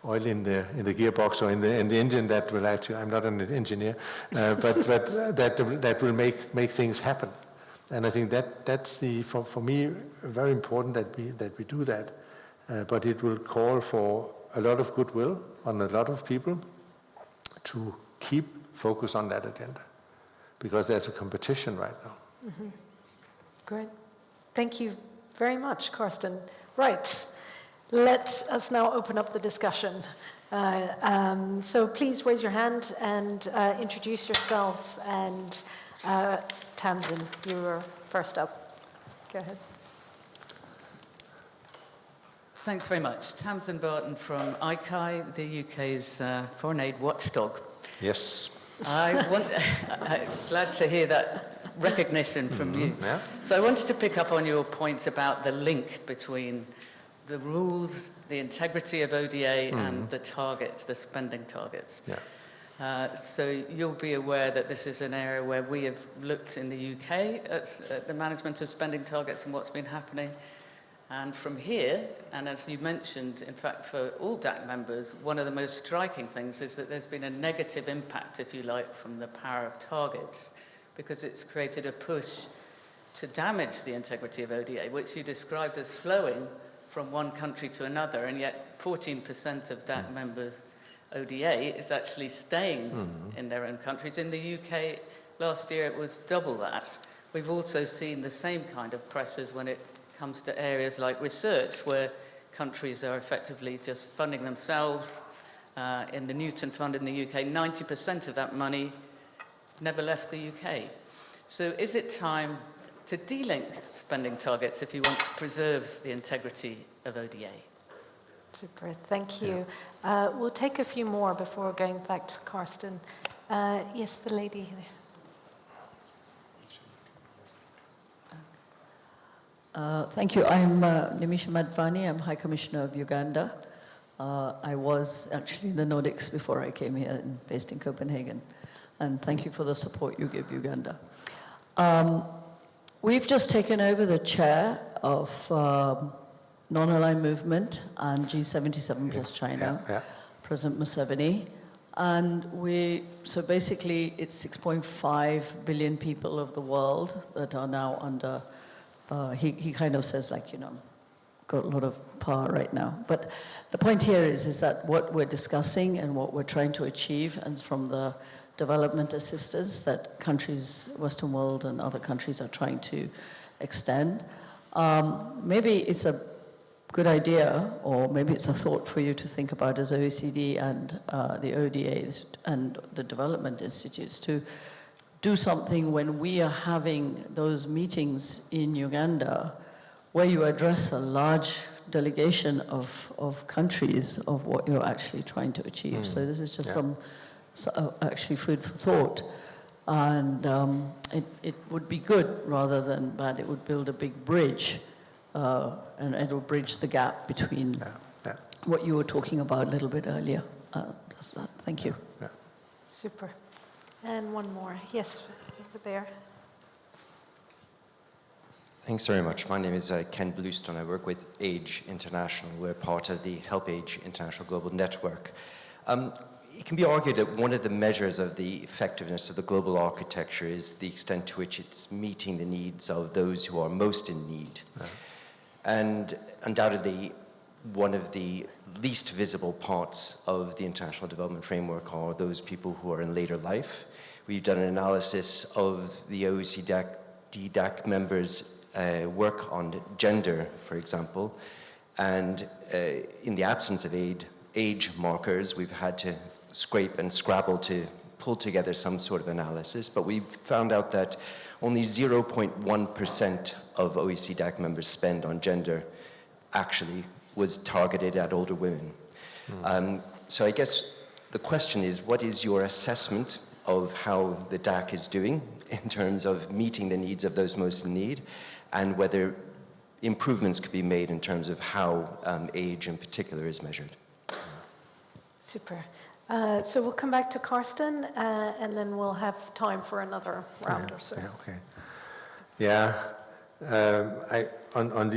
oil in the gearbox or in the engine that will actually, I'm not an engineer, but that will make things happen. And I think that's for me very important that we do that. But it will call for a lot of goodwill on a lot of people to keep focus on that agenda, because there's a competition right now. Mm-hmm. Great. Thank you very much, Carsten. Right. Let us now open up the discussion. So please raise your hand and introduce yourself. And Tamson, you were first up. Go ahead. Thanks very much. Tamson Barton from ICAI, the UK's foreign aid watchdog. Yes. I'm glad to hear that recognition from you. Yeah. So I wanted to pick up on your points about the link between the rules, the integrity of ODA, and the targets, the spending targets. Yeah. So you'll be aware that this is an area where we have looked in the UK at the management of spending targets and what's been happening. And from here, and as you mentioned, in fact, for all DAC members, one of the most striking things is that there's been a negative impact, if you like, from the power of targets, because it's created a push to damage the integrity of ODA, which you described as flowing from one country to another, and yet 14% of DAC members' ODA is actually staying in their own countries. In the UK, last year it was double that. We've also seen the same kind of pressures when it comes to areas like research, where countries are effectively just funding themselves. In the Newton Fund in the UK, 90% of that money never left the UK. So is it time to delink spending targets if you want to preserve the integrity of ODA? Super, thank you. We'll take a few more before going back to Carsten. Yes, the lady there. Thank you. I'm Nimisha Madvani. I'm High Commissioner of Uganda. I was actually in the Nordics before I came here, based in Copenhagen. And thank you for the support you give Uganda. We've just taken over the chair of Non-Aligned Movement and G77 plus China, President Museveni. And so basically it's 6.5 billion people of the world that are now under, he kind of says like, you know, got a lot of power right now. But the point here is that what we're discussing and what we're trying to achieve, and from the development assistance that countries, Western world and other countries are trying to extend, maybe it's a good idea, or maybe it's a thought for you to think about as OECD and the ODAs and the development institutes to do something when we are having those meetings in Uganda where you address a large delegation of countries of what you're actually trying to achieve. So this is just some actually food for thought. And it would be good rather than bad. It would build a big bridge, and it will bridge the gap between what you were talking about a little bit earlier. Does that. Thank you. Yeah. Super. And one more. Yes, over there. Thanks very much. My name is Ken Bluestone. I work with AGE International. We're part of the Help AGE International Global Network. It can be argued that one of the measures of the effectiveness of the global architecture is the extent to which it's meeting the needs of those who are most in need. Yeah. And undoubtedly, one of the least visible parts of the international development framework are those people who are in later life. We've done an analysis of the OECD DAC members' work on gender, for example, and in the absence of age markers, we've had to scrape and scrabble to pull together some sort of analysis, but we've found out that only 0.1% of OECD DAC members' spend on gender actually was targeted at older women. So I guess the question is, what is your assessment of how the DAC is doing in terms of meeting the needs of those most in need, and whether improvements could be made in terms of how age in particular is measured? Super. So we'll come back to Carsten, and then we'll have time for another round or so. Yeah, okay. On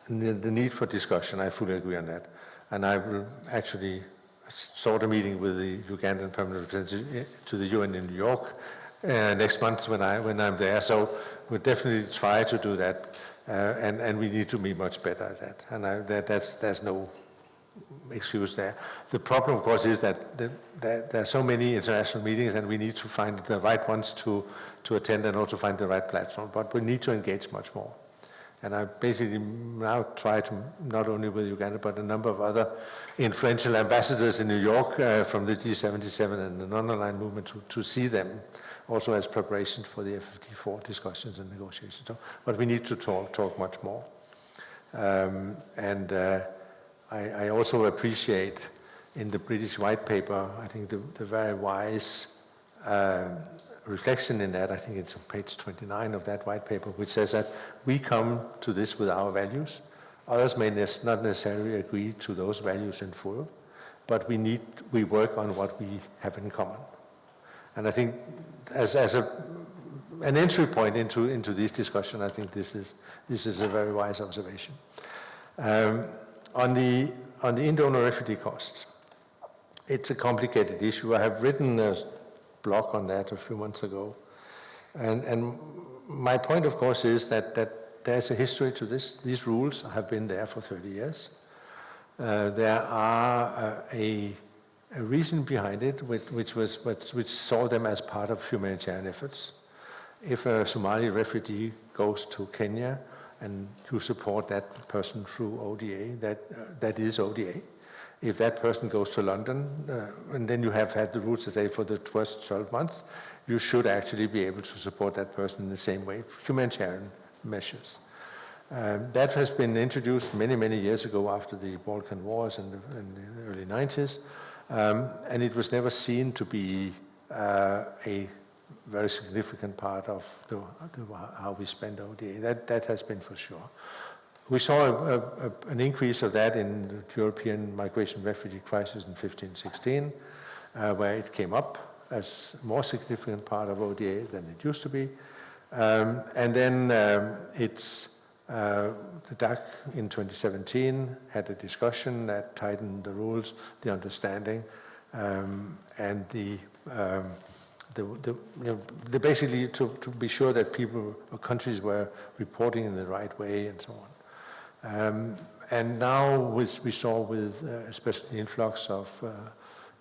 the need for discussion, I fully agree on that. And I will actually start a meeting with the Ugandan permanent representative to the UN in New York next month when I'm there. So we'll definitely try to do that, and we need to be much better at that. And there's no excuse there. The problem, of course, is that there are so many international meetings, and we need to find the right ones to attend and also find the right platform. But we need to engage much more. And I basically now try to, not only with Uganda, but a number of other influential ambassadors in New York from the G77 and the non-aligned movement to see them also as preparation for the FFT4 discussions and negotiations. So, but we need to talk much more. I also appreciate in the British white paper, I think the very wise reflection in that, I think it's on page 29 of that white paper, which says that we come to this with our values. Others may not necessarily agree to those values in full, but we work on what we have in common. And I think as an entry point into this discussion, I think this is a very wise observation. On the in-donor refugee costs, it's a complicated issue. I have written a blog on that a few months ago. And my point, of course, is that there's a history to this. These rules have been there for 30 years. There are a reason behind it, which saw them as part of humanitarian efforts. If a Somali refugee goes to Kenya and you support that person through ODA, that is ODA. If that person goes to London, and then you have had the rules to say for the first 12 months, you should actually be able to support that person in the same way, humanitarian measures. That has been introduced many, many years ago after the Balkan Wars in the early 90s, and it was never seen to be a very significant part of how we spend ODA. That has been for sure. We saw an increase of that in the European migration refugee crisis in 15-16, where it came up as a more significant part of ODA than it used to be. And then the DAC in 2017 had a discussion that tightened the rules, the understanding, and basically to be sure that people or countries were reporting in the right way and so on. And now we saw with especially the influx of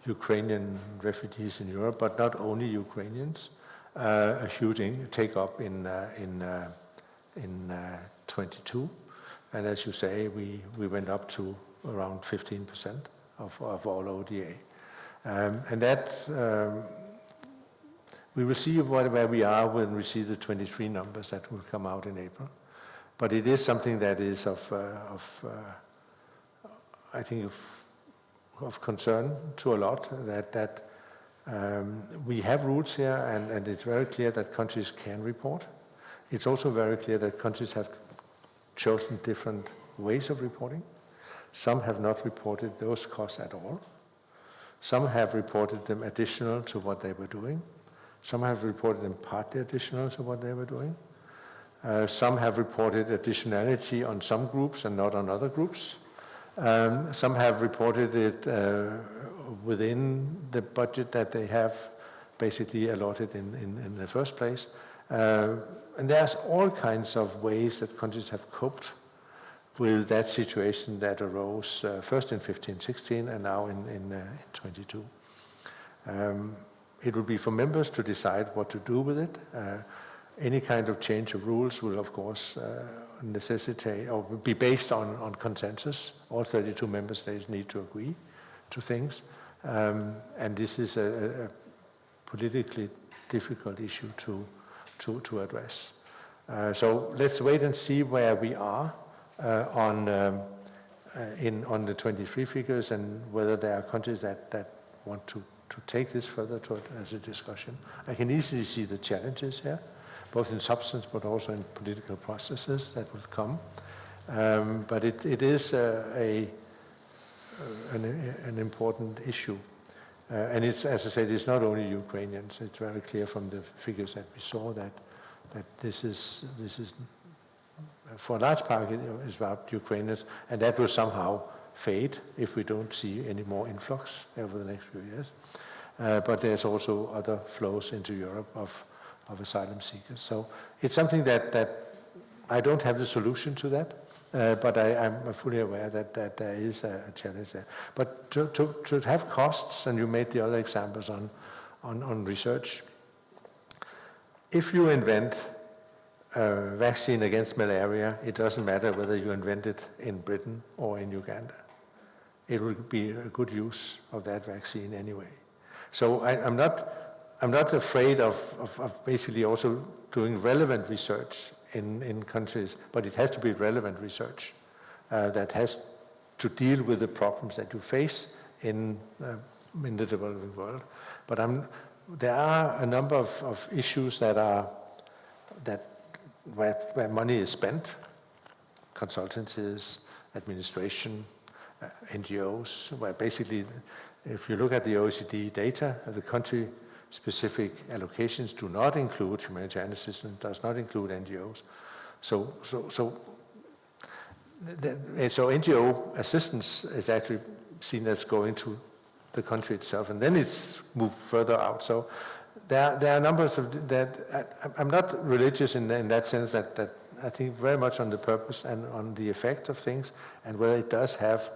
Ukrainian refugees in Europe, but not only Ukrainians, a huge take-up in 22. And as you say, we went up to around 15% of all ODA. And that, we will see where we are when we see the 23 numbers that will come out in April. But it is something that is I think, of concern to a lot, that We have rules here, and it's very clear that countries can report. It's also very clear that countries have chosen different ways of reporting. Some have not reported those costs at all. Some have reported them additional to what they were doing. Some have reported them partly additional to what they were doing. Some have reported additionality on some groups and not on other groups. Some have reported it within the budget that they have basically allotted in the first place. And there's all kinds of ways that countries have coped with that situation that arose first in 15-16 and now in 22. It will be for members to decide what to do with it. Any kind of change of rules will, of course, necessitate or be based on consensus. All 32 member states need to agree to things. And this is a politically difficult issue to address. So let's wait and see where we are on the 23 figures and whether there are countries that want to take this further as a discussion. I can easily see the challenges here, both in substance but also in political processes that will come. But it is an important issue. And it's, as I said, it's not only Ukrainians. It's very clear from the figures that we saw that this is for a large part it is about Ukrainians, and that will somehow fade if we don't see any more influx over the next few years. But there's also other flows into Europe of asylum seekers. So it's something that I don't have the solution to that, but I'm fully aware that there is a challenge there. But to have costs, and you made the other examples on research, if you invent a vaccine against malaria, it doesn't matter whether you invent it in Britain or in Uganda. It will be a good use of that vaccine anyway. So I'm not afraid of basically also doing relevant research in countries, but it has to be relevant research that has to deal with the problems that you face in the developing world. But there are a number of issues where money is spent, consultancies, administration, NGOs, where basically, if you look at the OECD data, the country-specific allocations do not include humanitarian assistance, does not include NGOs. So NGO assistance is actually seen as going to the country itself, and then it's moved further out. So there are numbers of that. I'm not religious in that sense. That I think very much on the purpose and on the effect of things, and whether it does have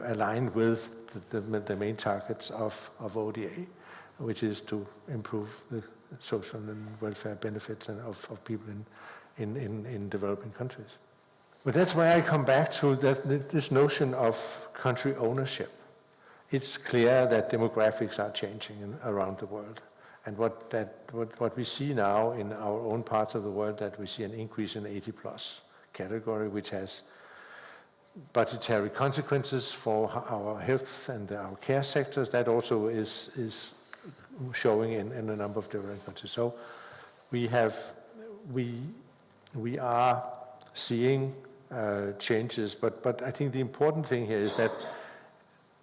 aligned with the main targets of ODA, which is to improve the social and welfare benefits of people in developing countries. But that's why I come back to this notion of country ownership. It's clear that demographics are changing around the world. And what we see now in our own parts of the world, that we see an increase in 80+ category, which has budgetary consequences for our health and our care sectors. That also is showing in a number of different countries. So we are seeing changes, but I think the important thing here is that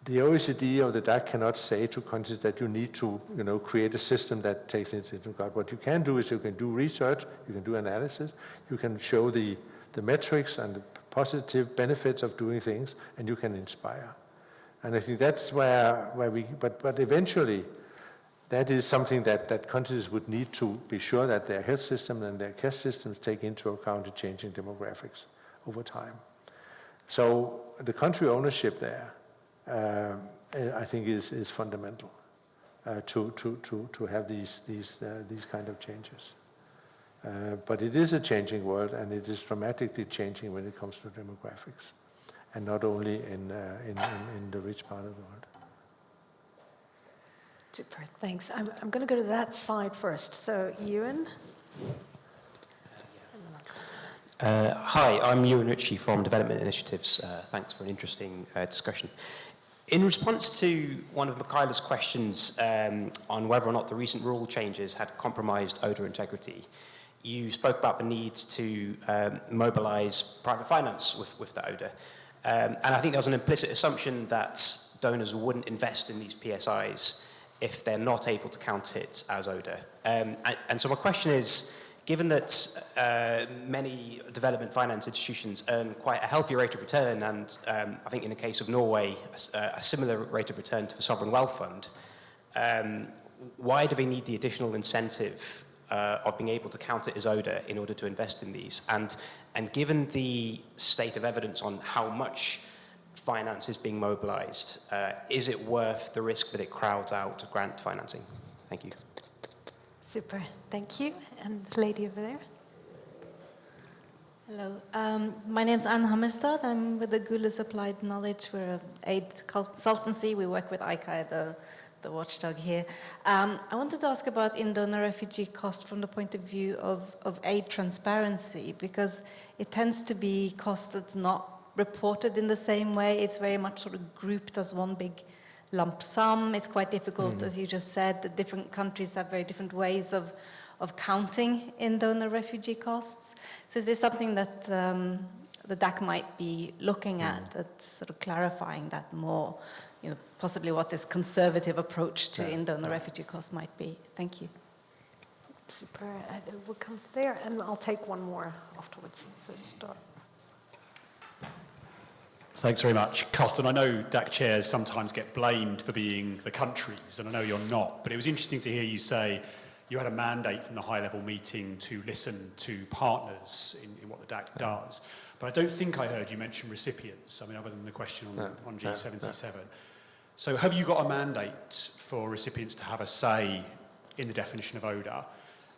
the OECD or the DAC cannot say to countries that you need to, create a system that takes it into account. What you can do is you can do research, you can do analysis, you can show the metrics and the positive benefits of doing things, and you can inspire. And I think that's where we, but eventually, that is something that countries would need to be sure that their health system and their care systems take into account the changing demographics over time. So the country ownership there, I think is fundamental to have these kind of changes. But it is a changing world, and it is dramatically changing when it comes to demographics, and not only in the rich part of the world. Super, thanks. I'm going to go to that side first. So, Ewan? Hi, I'm Ewan Ritchie from Development Initiatives. Thanks for an interesting discussion. In response to one of Michaela's questions on whether or not the recent rule changes had compromised ODA integrity, you spoke about the need to mobilize private finance with the ODA. And I think there was an implicit assumption that donors wouldn't invest in these PSIs if they're not able to count it as ODA. And so my question is, given that many development finance institutions earn quite a healthy rate of return, and I think in the case of Norway, a similar rate of return to the Sovereign Wealth Fund, why do they need the additional incentive of being able to count it as ODA in order to invest in these? And given the state of evidence on how much finance is being mobilized, is it worth the risk that it crowds out grant financing? Thank you. Super, thank you. And the lady over there. Hello, my name is Anne Hammerstad. I'm with the Gules Applied Knowledge. We're an aid consultancy. We work with ICAI, the watchdog here. I wanted to ask about in-donor refugee cost from the point of view of aid transparency, because it tends to be cost that's not reported in the same way. It's very much sort of grouped as one big lump sum. It's quite difficult, as you just said, that different countries have very different ways of counting in-donor refugee costs. So is this something that the DAC might be looking at sort of clarifying that more, you know, possibly what this conservative approach to in-donor refugee costs might be? Thank you. Super, we'll come there, and I'll take one more afterwards, so start. Thanks very much. Carsten, I know DAC chairs sometimes get blamed for being the countries, and I know you're not, but it was interesting to hear you say you had a mandate from the high-level meeting to listen to partners in what the DAC does. But I don't think I heard you mention recipients, I mean, other than the question on G77. So have you got a mandate for recipients to have a say in the definition of ODA?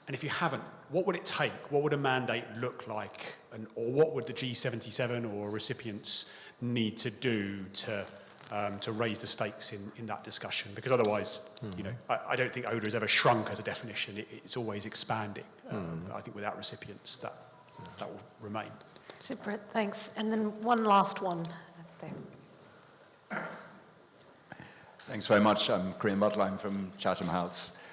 And if you haven't, what would it take? What would a mandate look like? Or what would the G77 or recipients need to do to raise the stakes in that discussion? Because otherwise, you know, I don't think ODA has ever shrunk as a definition. It's always expanding. I think without recipients, that will remain. Super, thanks. And then one last one there. Thanks very much. I'm Korean Butler. I'm from Chatham House.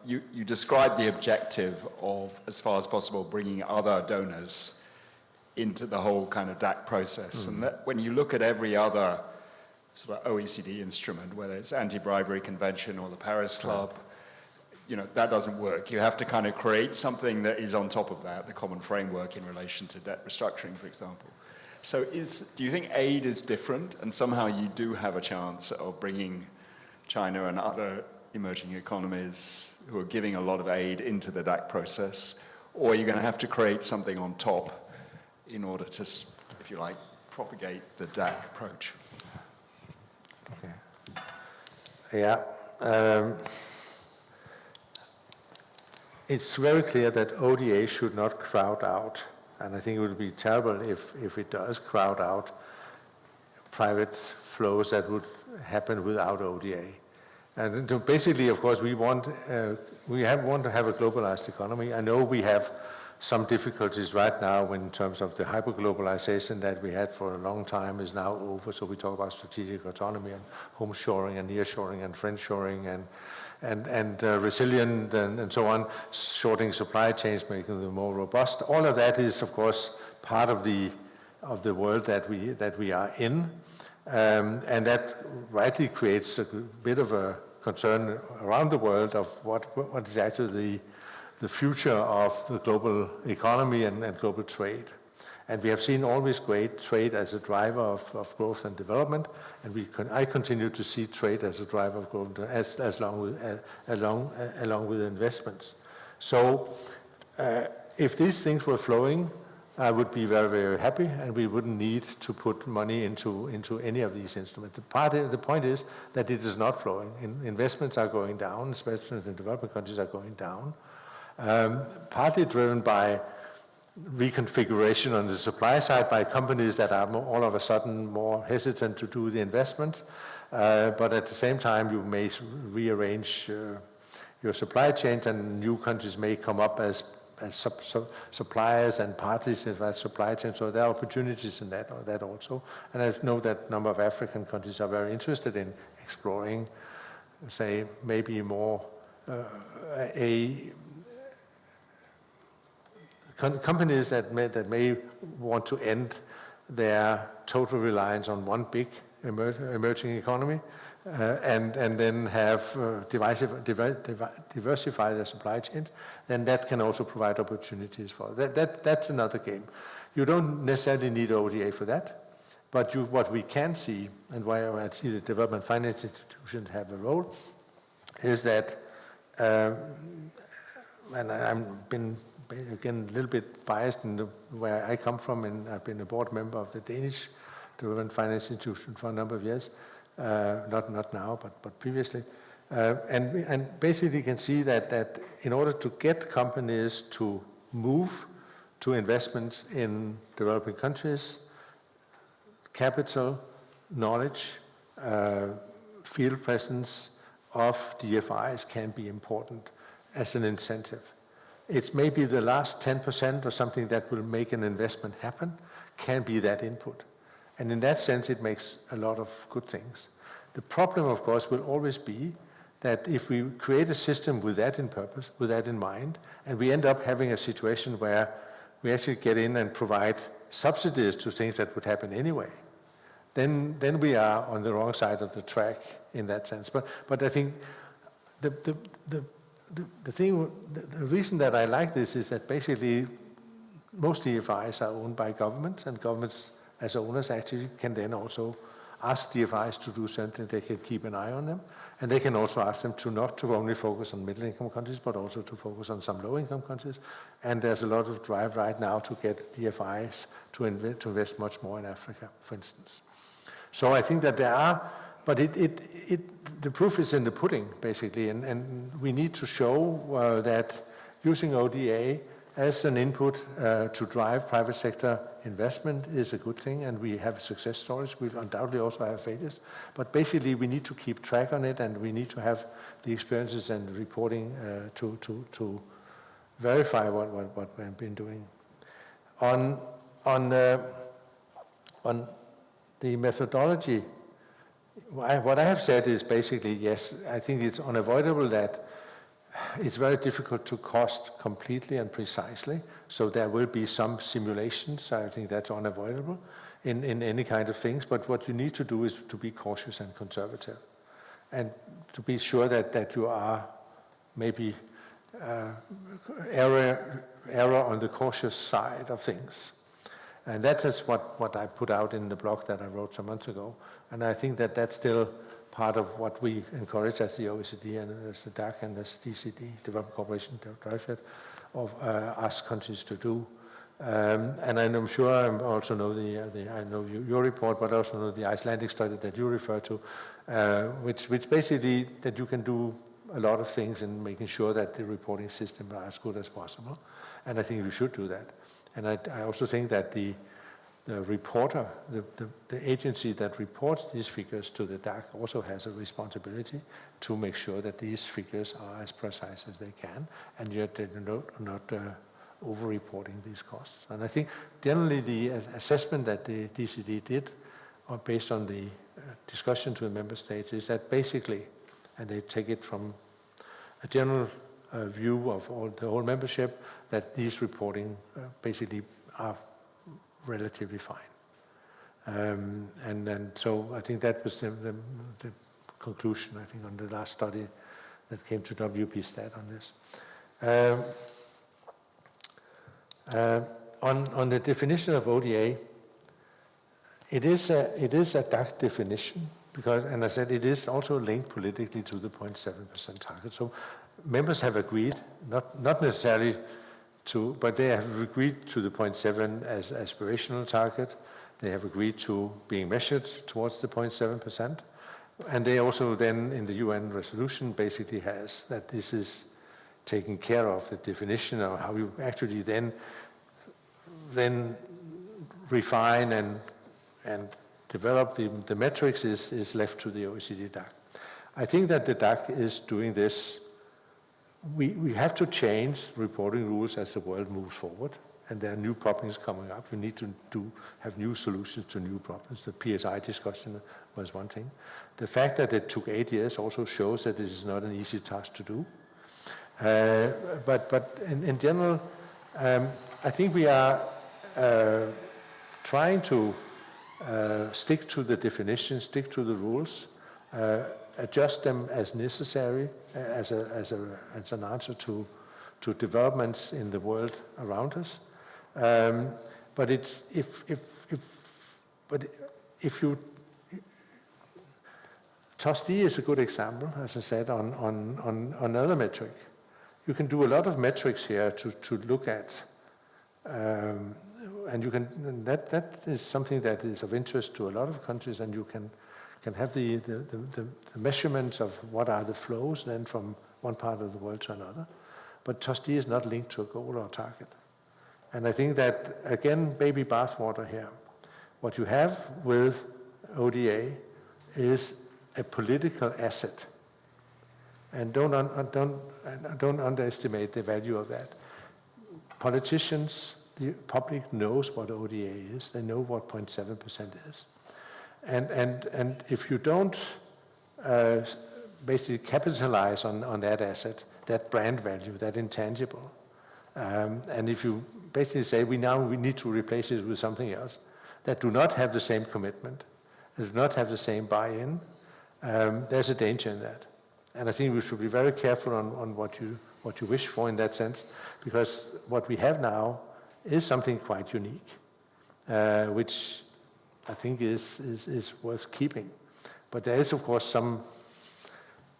You described the objective of, as far as possible, bringing other donors into the whole kind of DAC process. And that, when you look at every other sort of OECD instrument, whether it's anti-bribery convention or the Paris Club, you know, that doesn't work. You have to kind of create something that is on top of that, the common framework in relation to debt restructuring, for example. So do you think aid is different, and somehow you do have a chance of bringing China and other emerging economies who are giving a lot of aid into the DAC process, or are you going to have to create something on top in order to, if you like, propagate the DAC approach? Okay. Yeah. It's very clear that ODA should not crowd out, and I think it would be terrible if it does crowd out private flows that would happen without ODA. And so basically, of course, we want to have a globalized economy. I know we have some difficulties right now in terms of the hyperglobalization that we had for a long time is now over. So we talk about strategic autonomy and home shoring and nearshoring and friendshoring and resilient and so on, shorting supply chains, making them more robust. All of that is, of course, part of the world that we are in. And that rightly creates a bit of a concern around the world of what is actually the future of the global economy and global trade. And we have seen always great trade as a driver of growth and development, and I continue to see trade as a driver of growth along with investments. So if these things were flowing, I would be very, very happy, and we wouldn't need to put money into any of these instruments. The point is that it is not flowing. Investments are going down, especially in the developing countries are going down, partly driven by reconfiguration on the supply side by companies that are all of a sudden more hesitant to do the investment, but at the same time you may rearrange your supply chains, and new countries may come up as suppliers and parties in that supply chain. So there are opportunities in that also. And I know that a number of African countries are very interested in exploring, say, maybe more companies that may want to end their total reliance on one big emerging economy, and then have diversify their supply chains, then that can also provide opportunities for that's another game. You don't necessarily need ODA for that, but what we can see, and why I see the development finance institutions have a role, is that, and I've been again a little bit biased in where I come from, and I've been a board member of the Danish Development Finance Institution for a number of years. Not now, but previously. And basically you can see that in order to get companies to move to investments in developing countries, capital, knowledge, field presence of DFIs can be important as an incentive. It's maybe the last 10% or something that will make an investment happen, can be that input. And in that sense, it makes a lot of good things. The problem, of course, will always be that if we create a system with that in purpose, with that in mind, and we end up having a situation where we actually get in and provide subsidies to things that would happen anyway, then we are on the wrong side of the track in that sense. But I think the reason that I like this is that basically most DFIs are owned by governments, and governments as owners actually can then also ask DFIs to do something. They can keep an eye on them, and they can also ask them to not to only focus on middle-income countries, but also to focus on some low-income countries. And there's a lot of drive right now to get DFIs to invest much more in Africa, for instance. So I think that there are, but the proof is in the pudding, basically, and we need to show that using ODA as an input to drive private sector investment is a good thing, and we have success stories. We undoubtedly also have failures, but basically we need to keep track on it, and we need to have the experiences and reporting to verify what we've been doing. On the methodology, what I have said is basically, yes, I think it's unavoidable that it's very difficult to cost completely and precisely, so there will be some simulations. I think that's unavoidable in any kind of things, but what you need to do is to be cautious and conservative, and to be sure that you are maybe error on the cautious side of things. And that is what I put out in the blog that I wrote some months ago, and I think that that's still part of what we encourage as the OECD and as the DAC and as DCD, Development Cooperation Directorate, of ask countries to do. And I'm sure I also know I know your report, but I also know the Icelandic study that you refer to, which basically that you can do a lot of things in making sure that the reporting system are as good as possible. And I think we should do that. And I also think that the reporter, the agency that reports these figures to the DAC also has a responsibility to make sure that these figures are as precise as they can, and yet they're not over-reporting these costs. And I think generally the assessment that the DCD did, based on the discussions with member states, is that basically, and they take it from a general view of the whole membership, that these reporting basically are relatively fine. And so I think that was the conclusion, I think, on the last study that came to WP Stat on this. On the definition of ODA, it is a DAC definition, because, and I said it is also linked politically to the 0.7% target. So members have agreed, not necessarily to, but they have agreed to the 0.7 as aspirational target. They have agreed to being measured towards the 0.7%. And they also then, in the UN resolution, basically has that this is taking care of the definition of how you actually then refine and develop the metrics is left to the OECD DAC. I think that the DAC is doing this we have to change reporting rules as the world moves forward, and there are new problems coming up. We need to have new solutions to new problems. The PSI discussion was one thing. The fact that it took 8 years also shows that this is not an easy task to do. But in general, I think we are trying to stick to the definitions, stick to the rules, adjust them as necessary as an answer to developments in the world around us. But it's if you TOSD is a good example, as I said, on another metric. You can do a lot of metrics here to look at, and you can that is something that is of interest to a lot of countries, and you can have the measurements of what are the flows then from one part of the world to another. But TOSD is not linked to a goal or target. And I think that, again, baby bathwater here. What you have with ODA is a political asset. And don't underestimate the value of that. Politicians, the public knows what ODA is. They know what 0.7% is. And if you don't basically capitalize on that asset, that brand value, that intangible, and if you basically say we need to replace it with something else that do not have the same commitment, that do not have the same buy-in, there's a danger in that. And I think we should be very careful on what you wish for in that sense, because what we have now is something quite unique, which I think is worth keeping. But there is, of course, some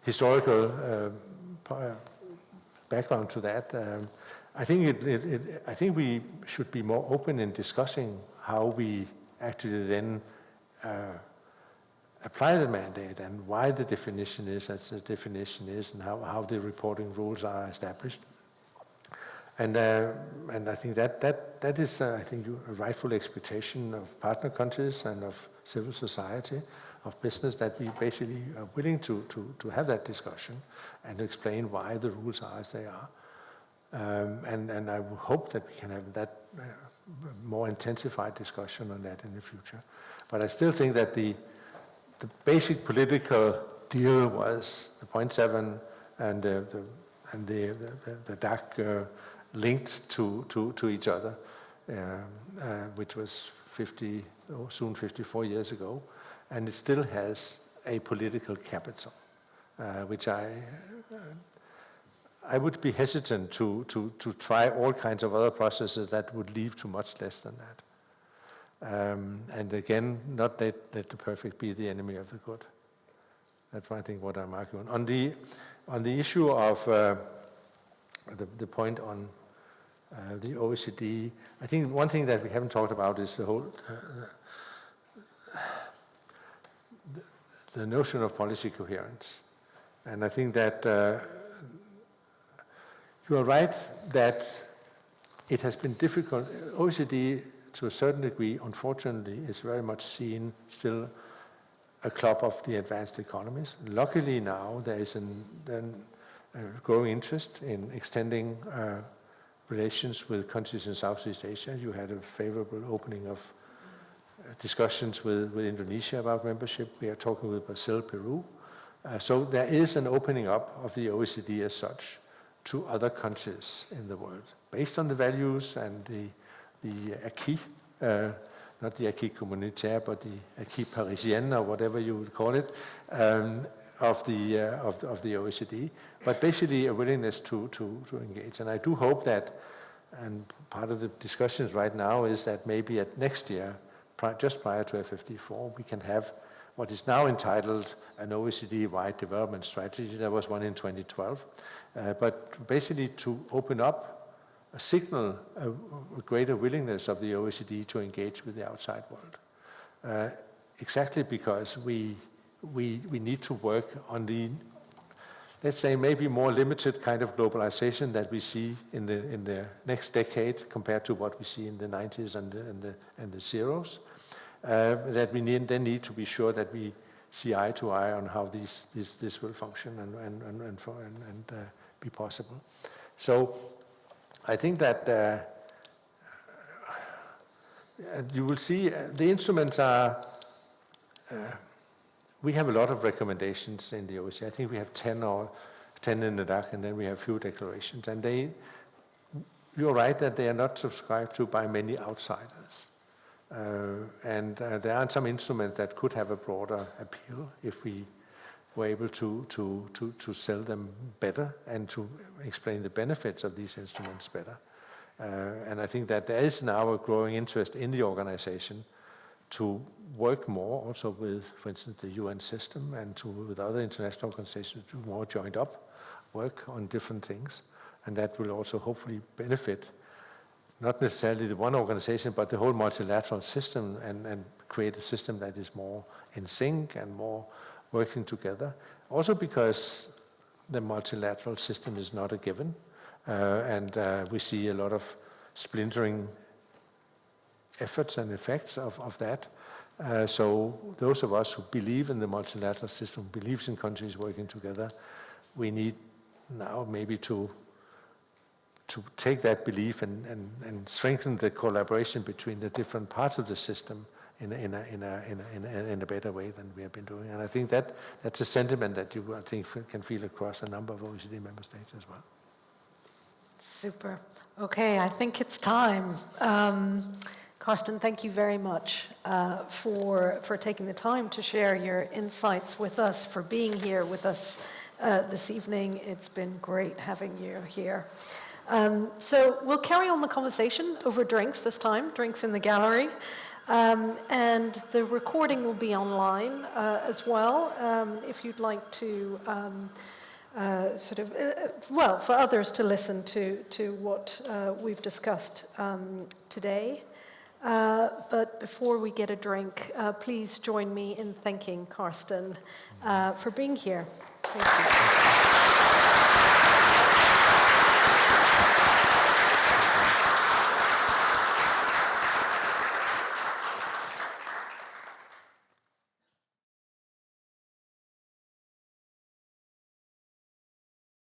historical background to that. I think we should be more open in discussing how we actually then apply the mandate and why the definition is as the definition is, and how the reporting rules are established. And I think that is I think a rightful expectation of partner countries and of civil society, of business, that we basically are willing to have that discussion and explain why the rules are as they are. And I hope that we can have that more intensified discussion on that in the future. But I still think that the basic political deal was the 0.7 and the DAC linked to each other, which was 50 or soon 54 years ago, and it still has a political capital, which I would be hesitant to try all kinds of other processes that would lead to much less than that. And again, not let the perfect be the enemy of the good. That's I think what I'm arguing. On the issue of the point on the OECD, I think one thing that we haven't talked about is the whole the notion of policy coherence. And I think that you are right that it has been difficult. OECD, to a certain degree, unfortunately, is very much seen still a club of the advanced economies. Luckily now, there is a growing interest in extending relations with countries in Southeast Asia. You had a favorable opening of discussions with Indonesia about membership. We are talking with Brazil, Peru. So there is an opening up of the OECD as such to other countries in the world, based on the values and the acquis, not the acquis communautaire, but the acquis parisien, or whatever you would call it, of the OECD. But basically a willingness to engage. And I do hope that, and part of the discussions right now is that maybe at next year, just prior to FFD4, we can have what is now entitled an OECD-wide development strategy. There was one in 2012. But basically to open up a signal, a greater willingness of the OECD to engage with the outside world. Exactly because we need to work on the, let's say, maybe more limited kind of globalization that we see in the next decade compared to what we see in the 90s and the zeros. That we then need to be sure that we see eye to eye on how this will function and be possible. So I think that you will see the instruments are, we have a lot of recommendations in the OECD. I think we have 10 in the DAC, and then we have few declarations. And you're right that they are not subscribed to by many outsiders. And there are some instruments that could have a broader appeal if we were able to sell them better and to explain the benefits of these instruments better. And I think that there is now a growing interest in the organization to work more also with, for instance, the UN system and with other international organizations to do more joined up work on different things. And that will also hopefully benefit not necessarily the one organization, but the whole multilateral system and create a system that is more in sync and more working together. Also because the multilateral system is not a given. And we see a lot of splintering efforts and effects of that. So those of us who believe in the multilateral system, believes in countries working together, we need now maybe to take that belief and strengthen the collaboration between the different parts of the system in a better way than we have been doing. And I think that's a sentiment that you, I think, can feel across a number of OECD member states as well. Super. Okay, I think it's time. Carsten, thank you very much for taking the time to share your insights with us, for being here with us this evening. It's been great having you here. So we'll carry on the conversation over drinks this time, drinks in the gallery. And the recording will be online as well, if you'd like to for others to listen to what we've discussed today. But before we get a drink, please join me in thanking Carsten for being here. Thank you.